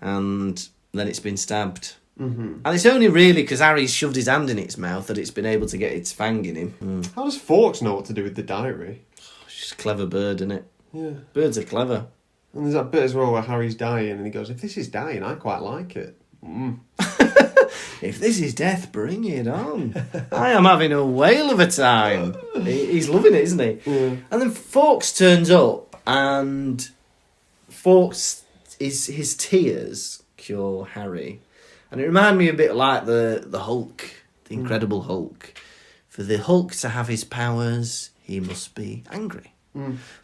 S3: and then it's been stabbed. Mm-hmm. And it's only really because Harry's shoved his hand in its mouth that it's been able to get its fang in him.
S1: How does Fawkes know what to do with the diary?
S3: It's just a clever bird, isn't it?
S1: Yeah.
S3: Birds are clever.
S1: And there's that bit as well where Harry's dying and he goes, if this is dying, I quite like it.
S3: If this is death, bring it on. I am having a whale of a time. He's loving it, isn't he?
S1: Yeah.
S3: And then Fawkes turns up, and Fawkes his tears cure Harry. And it reminded me a bit like the Hulk, the Incredible Hulk. For the Hulk to have his powers, he must be angry.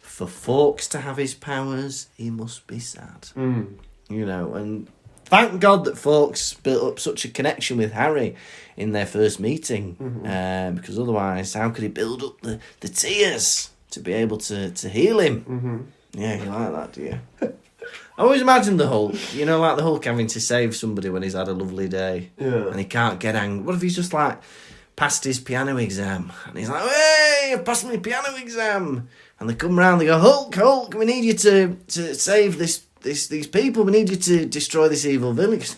S3: For Fawkes to have his powers, he must be sad. You know, and thank God that Fawkes built up such a connection with Harry in their first meeting, because otherwise, how could he build up the tears to be able to heal him? Yeah, you like that, do you? I always imagine the Hulk, you know, like the Hulk having to save somebody when he's had a lovely day.
S1: Yeah.
S3: And he can't get angry. What if he's just like passed his piano exam? And he's like, hey, I passed my piano exam. And they come round, they go, Hulk, we need you to save these people. We need you to destroy this evil village.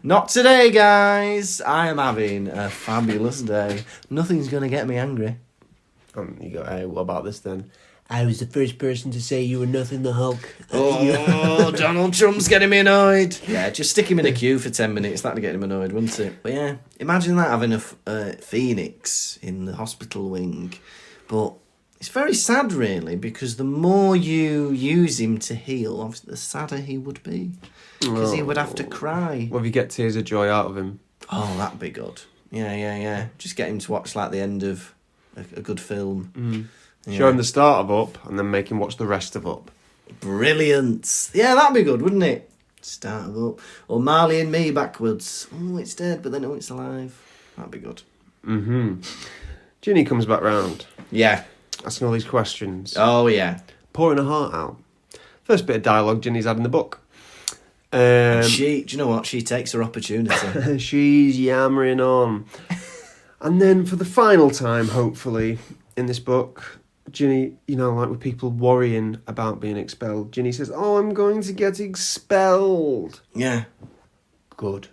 S3: Not today, guys. I am having a fabulous day. Nothing's going to get me angry.
S1: You go, hey, what about this then?
S4: I was the first person to say you were nothing the Hulk.
S3: Oh, Donald Trump's getting me annoyed. Yeah, just stick him in a queue for 10 minutes. That'd get him annoyed, wouldn't it? But yeah, imagine that, having a phoenix in the hospital wing. But it's very sad, really, because the more you use him to heal, obviously, the sadder he would be. Because he would have to cry.
S1: Well, if you get tears of joy out of him.
S3: Oh, that'd be good. Yeah. Just get him to watch, like, the end of a good film. Yeah.
S1: Show him the start of Up and then make him watch the rest of Up.
S3: Brilliant. Yeah, that'd be good, wouldn't it? Start of Up. Or Marley and Me backwards. Oh, it's dead, but then it's alive. That'd be good.
S1: Ginny comes back round,
S3: Yeah.
S1: asking all these questions,
S3: Oh, yeah.
S1: pouring her heart out. First bit of dialogue Ginny's had in the book.
S3: Do you know what? She takes her opportunity.
S1: She's yammering on. And then for the final time, hopefully, in this book, Ginny, you know, like with people worrying about being expelled, Ginny says, oh, I'm going to get expelled.
S3: Yeah.
S1: Good.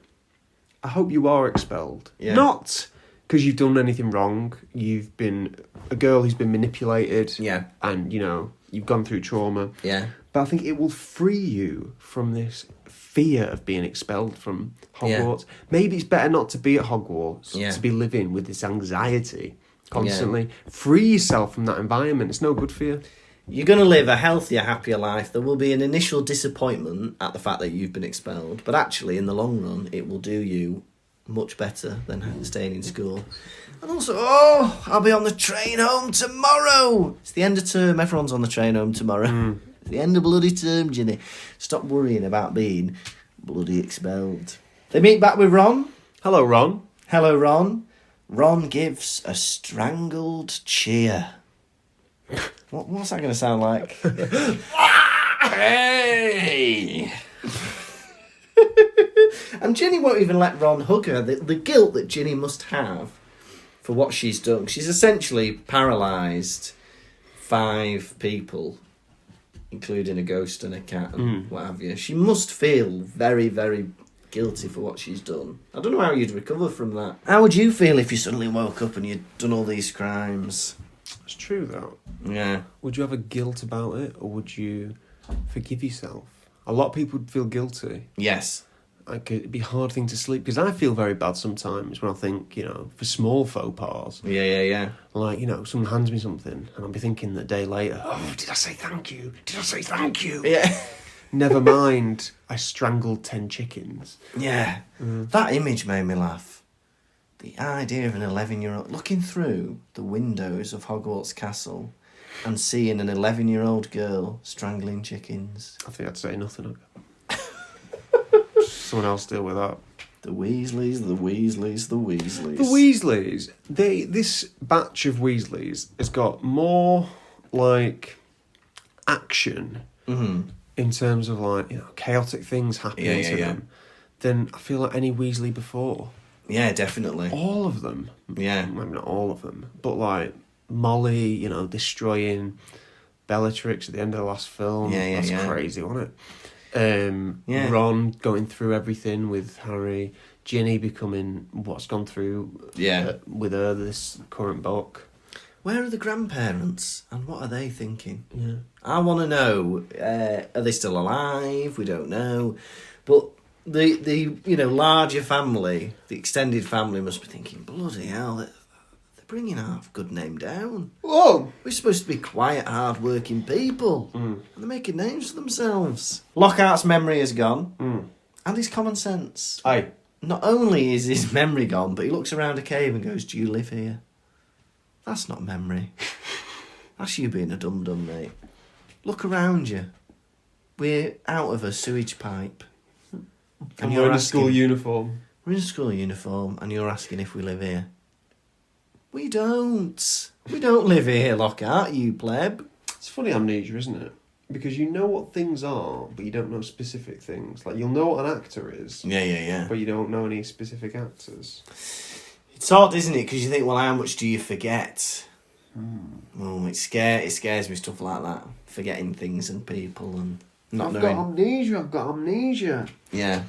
S1: I hope you are expelled.
S3: Yeah.
S1: Not because you've done anything wrong. You've been a girl who's been manipulated.
S3: Yeah.
S1: And, you know, you've gone through trauma.
S3: Yeah.
S1: But I think it will free you from this fear of being expelled from Hogwarts. Yeah. Maybe it's better not to be at Hogwarts, to be living with this anxiety constantly. Yeah. Free yourself from that environment. It's no good for you.
S3: You're going to live a healthier, happier life. There will be an initial disappointment at the fact that you've been expelled, but actually, in the long run, it will do you much better than staying in school. And also, I'll be on the train home tomorrow. It's the end of term. Everyone's on the train home tomorrow. It's the end of bloody term, Ginny. Stop worrying about being bloody expelled. They meet back with Ron.
S1: Hello, Ron.
S3: Hello, Ron. Ron gives a strangled cheer. What's that going to sound like? Hey! And Ginny won't even let Ron hug her. The guilt that Ginny must have for what she's done. She's essentially paralysed 5 people, including a ghost and a cat and what have you. She must feel very, very guilty for what she's done. I don't know how you'd recover from that. How would you feel if you suddenly woke up and you'd done all these crimes?
S1: It's true, though.
S3: Yeah.
S1: Would you have a guilt about it, or would you forgive yourself? A lot of people would feel guilty.
S3: Yes.
S1: Like, it'd be a hard thing to sleep, because I feel very bad sometimes when I think, you know, for small faux pas.
S3: Yeah.
S1: Like, you know, someone hands me something, and I'll be thinking the day later, oh, did I say thank you? Did I say thank you?
S3: Yeah.
S1: Never mind, I strangled 10 chickens.
S3: Yeah. That image made me laugh. The idea of an 11-year-old looking through the windows of Hogwarts Castle and seeing an 11-year-old girl strangling chickens.
S1: I think I'd say nothing. Someone else deal with that.
S3: The Weasleys.
S1: The Weasleys. This batch of Weasleys has got more, like, action in terms of, like, you know, chaotic things happening to them than I feel like any Weasley before.
S3: Yeah, definitely.
S1: All of them.
S3: Yeah.
S1: Maybe not all of them, but, like, Molly, you know, destroying Bellatrix at the end of the last film.
S3: Yeah.
S1: That's crazy, wasn't it? Ron going through everything with Harry. Ginny becoming what's gone through with her this current book.
S3: Where are the grandparents and what are they thinking?
S1: Yeah.
S3: I want to know, are they still alive? We don't know. But the you know, larger family, the extended family must be thinking, bloody hell, they're bringing our good name down.
S1: Whoa!
S3: We're supposed to be quiet, hard-working people. And they're making names for themselves. Lockhart's memory is gone. And his common sense.
S1: Aye.
S3: Not only is his memory gone, but he looks around a cave and goes, do you live here? That's not memory. That's you being a dum-dum, mate. Look around you. We're out of a sewage pipe.
S1: And we're in a school uniform.
S3: We're in a school uniform and you're asking if we live here. We don't. We don't live here, Lockhart, you pleb.
S1: It's funny amnesia, isn't it? Because you know what things are, but you don't know specific things. Like, you'll know what an actor is,
S3: Yeah.
S1: but you don't know any specific actors.
S3: It's odd, isn't it? Because you think, well, how much do you forget? Oh, it scares me, stuff like that. Forgetting things and people and not knowing.
S1: I've got amnesia.
S3: Yeah.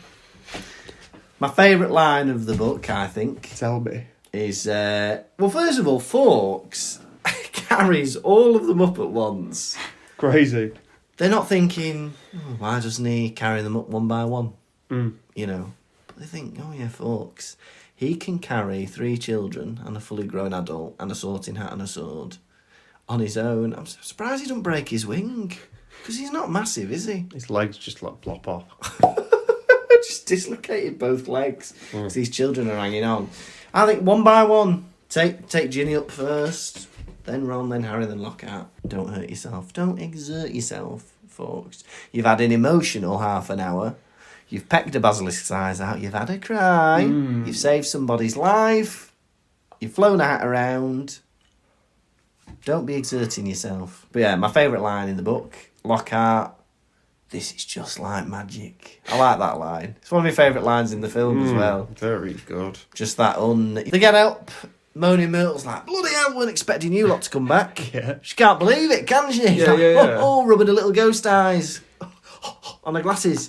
S3: My favourite line of the book, I think,
S1: Tell me.
S3: is, well, first of all, Fawkes carries all of them up at once.
S1: Crazy.
S3: They're not thinking, why doesn't he carry them up one by one? You know. But they think, oh yeah, Fawkes. He can carry 3 children and a fully grown adult and a sorting hat and a sword on his own. I'm surprised he don't break his wing. Because he's not massive, is he?
S1: His legs just like plop off.
S3: Just dislocated both legs. Because these children are hanging on. I think one by one. Take Ginny up first. Then Ron, then Harry, then Lockhart. Don't hurt yourself. Don't exert yourself, folks. You've had an emotional half an hour. You've pecked a basilisk's eyes out. You've had a cry. You've saved somebody's life. You've flown a hat around. Don't be exerting yourself. But yeah, my favourite line in the book, Lockhart, this is just like magic. I like that line. It's one of my favourite lines in the film as well.
S1: Very good.
S3: Just that They get up. Moaning Myrtle's like, bloody hell, weren't expecting you lot to come back.
S1: Yeah.
S3: She can't believe it, can she? She's
S1: Yeah,
S3: like,
S1: yeah.
S3: Oh, rubbing her little ghost eyes on her glasses.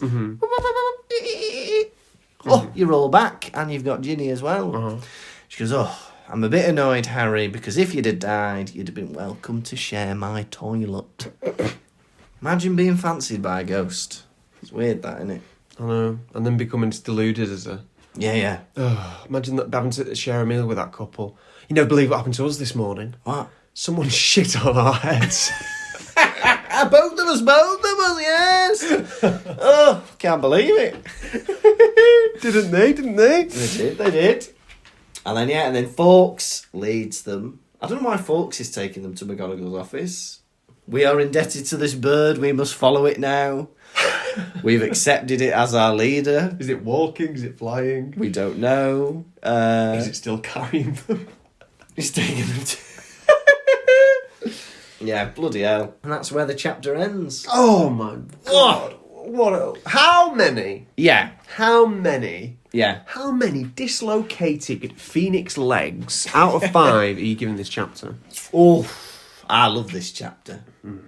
S3: Oh, you're all back, and you've got Ginny as well. She goes, oh, I'm a bit annoyed, Harry, because if you'd have died, you'd have been welcome to share my toilet. Imagine being fancied by a ghost. It's weird, that, isn't it?
S1: I know. And then becoming deluded as a...
S3: Yeah.
S1: Imagine that having to share a meal with that couple. You never believe what happened to us this morning.
S3: What?
S1: Someone shit on our heads.
S3: Both of us, yes. Oh, can't believe it.
S1: Didn't they?
S3: They did. And then Fawkes leads them. I don't know why Fawkes is taking them to McGonagall's office. We are indebted to this bird. We must follow it now. We've accepted it as our leader.
S1: Is it walking? Is it flying?
S3: We don't know.
S1: Is it still carrying them?
S3: He's taking them to... Yeah, bloody hell. And that's where the chapter ends.
S1: Oh my god. How many?
S3: Yeah.
S1: How many
S3: dislocated
S1: phoenix legs out of 5 are you giving this chapter?
S3: Oh, I love this chapter.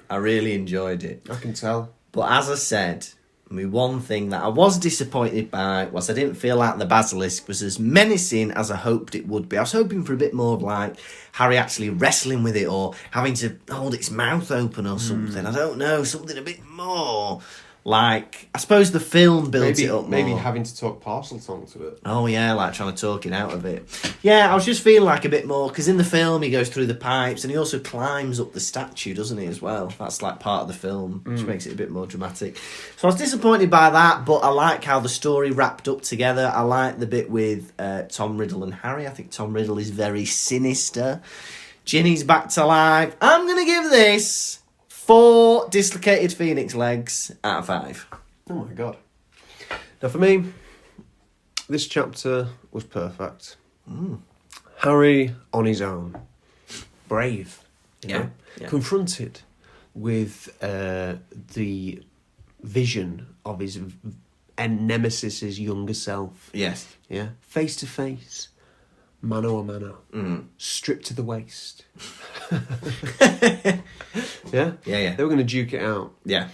S3: I really enjoyed it.
S1: I can tell.
S3: But as I said, one thing that I was disappointed by was I didn't feel like the Basilisk was as menacing as I hoped it would be. I was hoping for a bit more of like Harry actually wrestling with it or having to hold its mouth open or something. I don't know, something a bit more. Like, I suppose the film built it up more.
S1: Maybe having to talk parcel tongue to it.
S3: Oh, yeah, like trying to talk it out of it. Yeah, I was just feeling like a bit more, because in the film he goes through the pipes and he also climbs up the statue, doesn't he, as well? That's like part of the film, which makes it a bit more dramatic. So I was disappointed by that, but I like how the story wrapped up together. I like the bit with Tom Riddle and Harry. I think Tom Riddle is very sinister. Ginny's back to life. I'm going to give this 4 dislocated phoenix legs out of 5.
S1: Oh my god. Now for me, this chapter was perfect. Harry on his own. Brave. You know?
S3: Yeah.
S1: Confronted with the vision of his nemesis's younger self.
S3: Yes.
S1: Yeah. Face to face. Mano a mano. Stripped to the waist. Yeah?
S3: Yeah.
S1: They were going to duke it out.
S3: Yeah.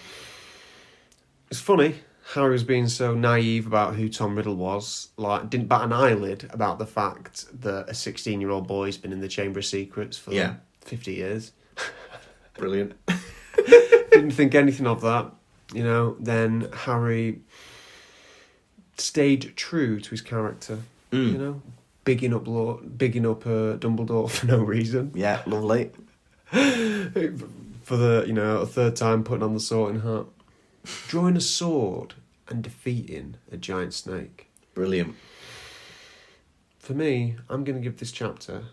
S1: It's funny, Harry was being so naive about who Tom Riddle was, like, didn't bat an eyelid about the fact that a 16-year-old boy's been in the Chamber of Secrets for 50 years.
S3: Brilliant.
S1: Didn't think anything of that, you know. Then Harry stayed true to his character, you know. Bigging up Dumbledore for no reason.
S3: Yeah, lovely.
S1: For the, you know, a third time putting on the sorting hat. Drawing a sword and defeating a giant snake.
S3: Brilliant.
S1: For me, I'm going to give this chapter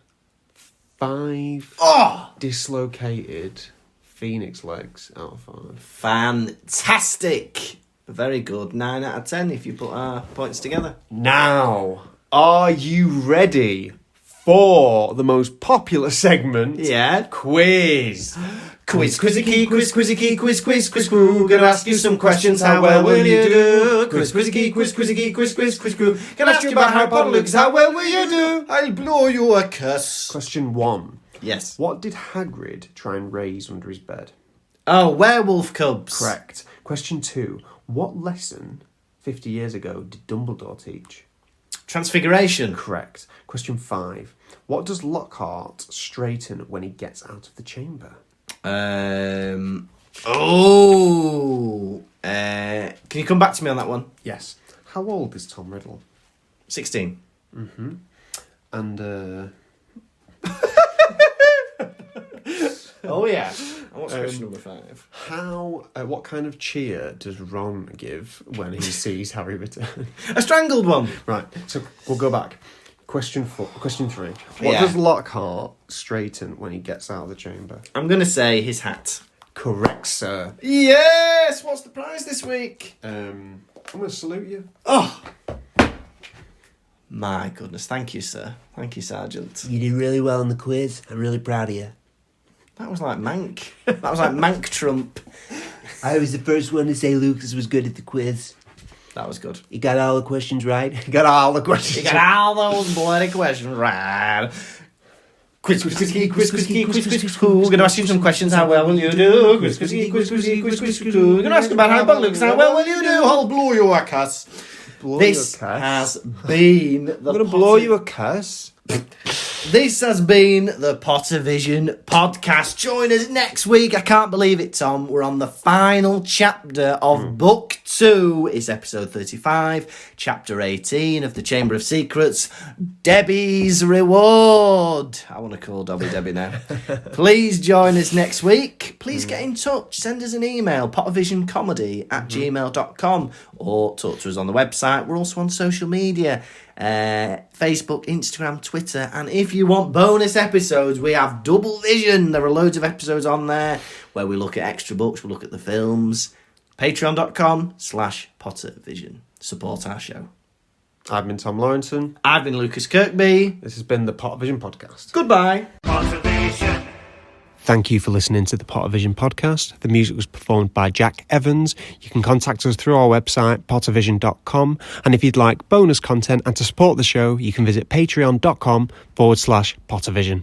S1: 5
S3: Oh!
S1: dislocated phoenix legs out of 5.
S3: Fantastic. Very good. 9 out of 10 if you put our points together.
S1: Now, are you ready for the most popular segment?
S3: Yeah.
S1: Quiz.
S3: Quiz, quizzy key, quiz, quizzy key, quiz, quiz, quiz, crew. Gonna ask you some questions, how well will you do? Quiz, quizzy key, quiz, quizzy key, quiz, quiz, quiz, crew. Gonna ask you about Harry Potter, Lucas, how well will you do? I'll blow you a kiss.
S1: Question 1.
S3: Yes.
S1: What did Hagrid try and raise under his bed?
S3: Oh, werewolf cubs.
S1: Correct. Question 2. What lesson 50 years ago did Dumbledore teach?
S3: Transfiguration.
S1: Correct. Question 5. What does Lockhart straighten when he gets out of the chamber?
S3: Can you come back to me on that one?
S1: Yes. How old is Tom Riddle?
S3: 16.
S1: And,
S3: Oh, yeah. And what's question number 5?
S1: what kind of cheer does Ron give when he sees Harry return?
S3: A strangled one.
S1: Right, so we'll go back. Question 3. What
S3: Yeah.
S1: does Lockhart straighten when he gets out of the chamber?
S3: I'm going to say his hat.
S1: Correct, sir.
S3: Yes! What's the prize this week?
S1: I'm going to salute you.
S3: Oh! My goodness. Thank you, sir. Thank you, Sergeant.
S4: You did really well in the quiz. I'm really proud of you.
S3: That was like Mank. That was like Mank Trump.
S4: I was the first one to say Lucas was good at the quiz.
S3: That was good.
S4: He got all the questions right.
S1: You got all the questions.
S3: You got all those bloody questions right. Quiz, quiz, quiz, quiz, quiz, quiz, quiz, quiz, quiz, quiz, We're going to ask you some questions. How well will you do? Quiz, quiz, quiz, quiz, quiz, quiz, quiz, quiz. We're going to ask you about Harry Potter, Lucas. How well will you do? I'll blow you a kiss. This has been the
S1: I'm going to blow you a kiss.
S3: This has been the Pottervision podcast. Join us next week. I can't believe it, Tom. We're on the final chapter of Book 2. It's episode 35, chapter 18 of the Chamber of Secrets, Debbie's Reward. I want to call Dobby Debbie now. Please join us next week. Please get in touch. Send us an email, pottervisioncomedy@gmail.com, or talk to us on the website. We're also on social media. Facebook, Instagram, Twitter, and if you want bonus episodes, we have Double Vision. There are loads of episodes on there where we look at extra books, we look at the films. Patreon.com/Pottervision. Support our show.
S1: I've been Tom Lawrenson.
S3: I've been Lucas Kirkby.
S1: This has been the Pottervision podcast.
S3: Goodbye.
S2: Pottervision.
S1: Thank you for listening to the Pottervision podcast. The music was performed by Jack Evans. You can contact us through our website, pottervision.com. And if you'd like bonus content and to support the show, you can visit patreon.com/Pottervision.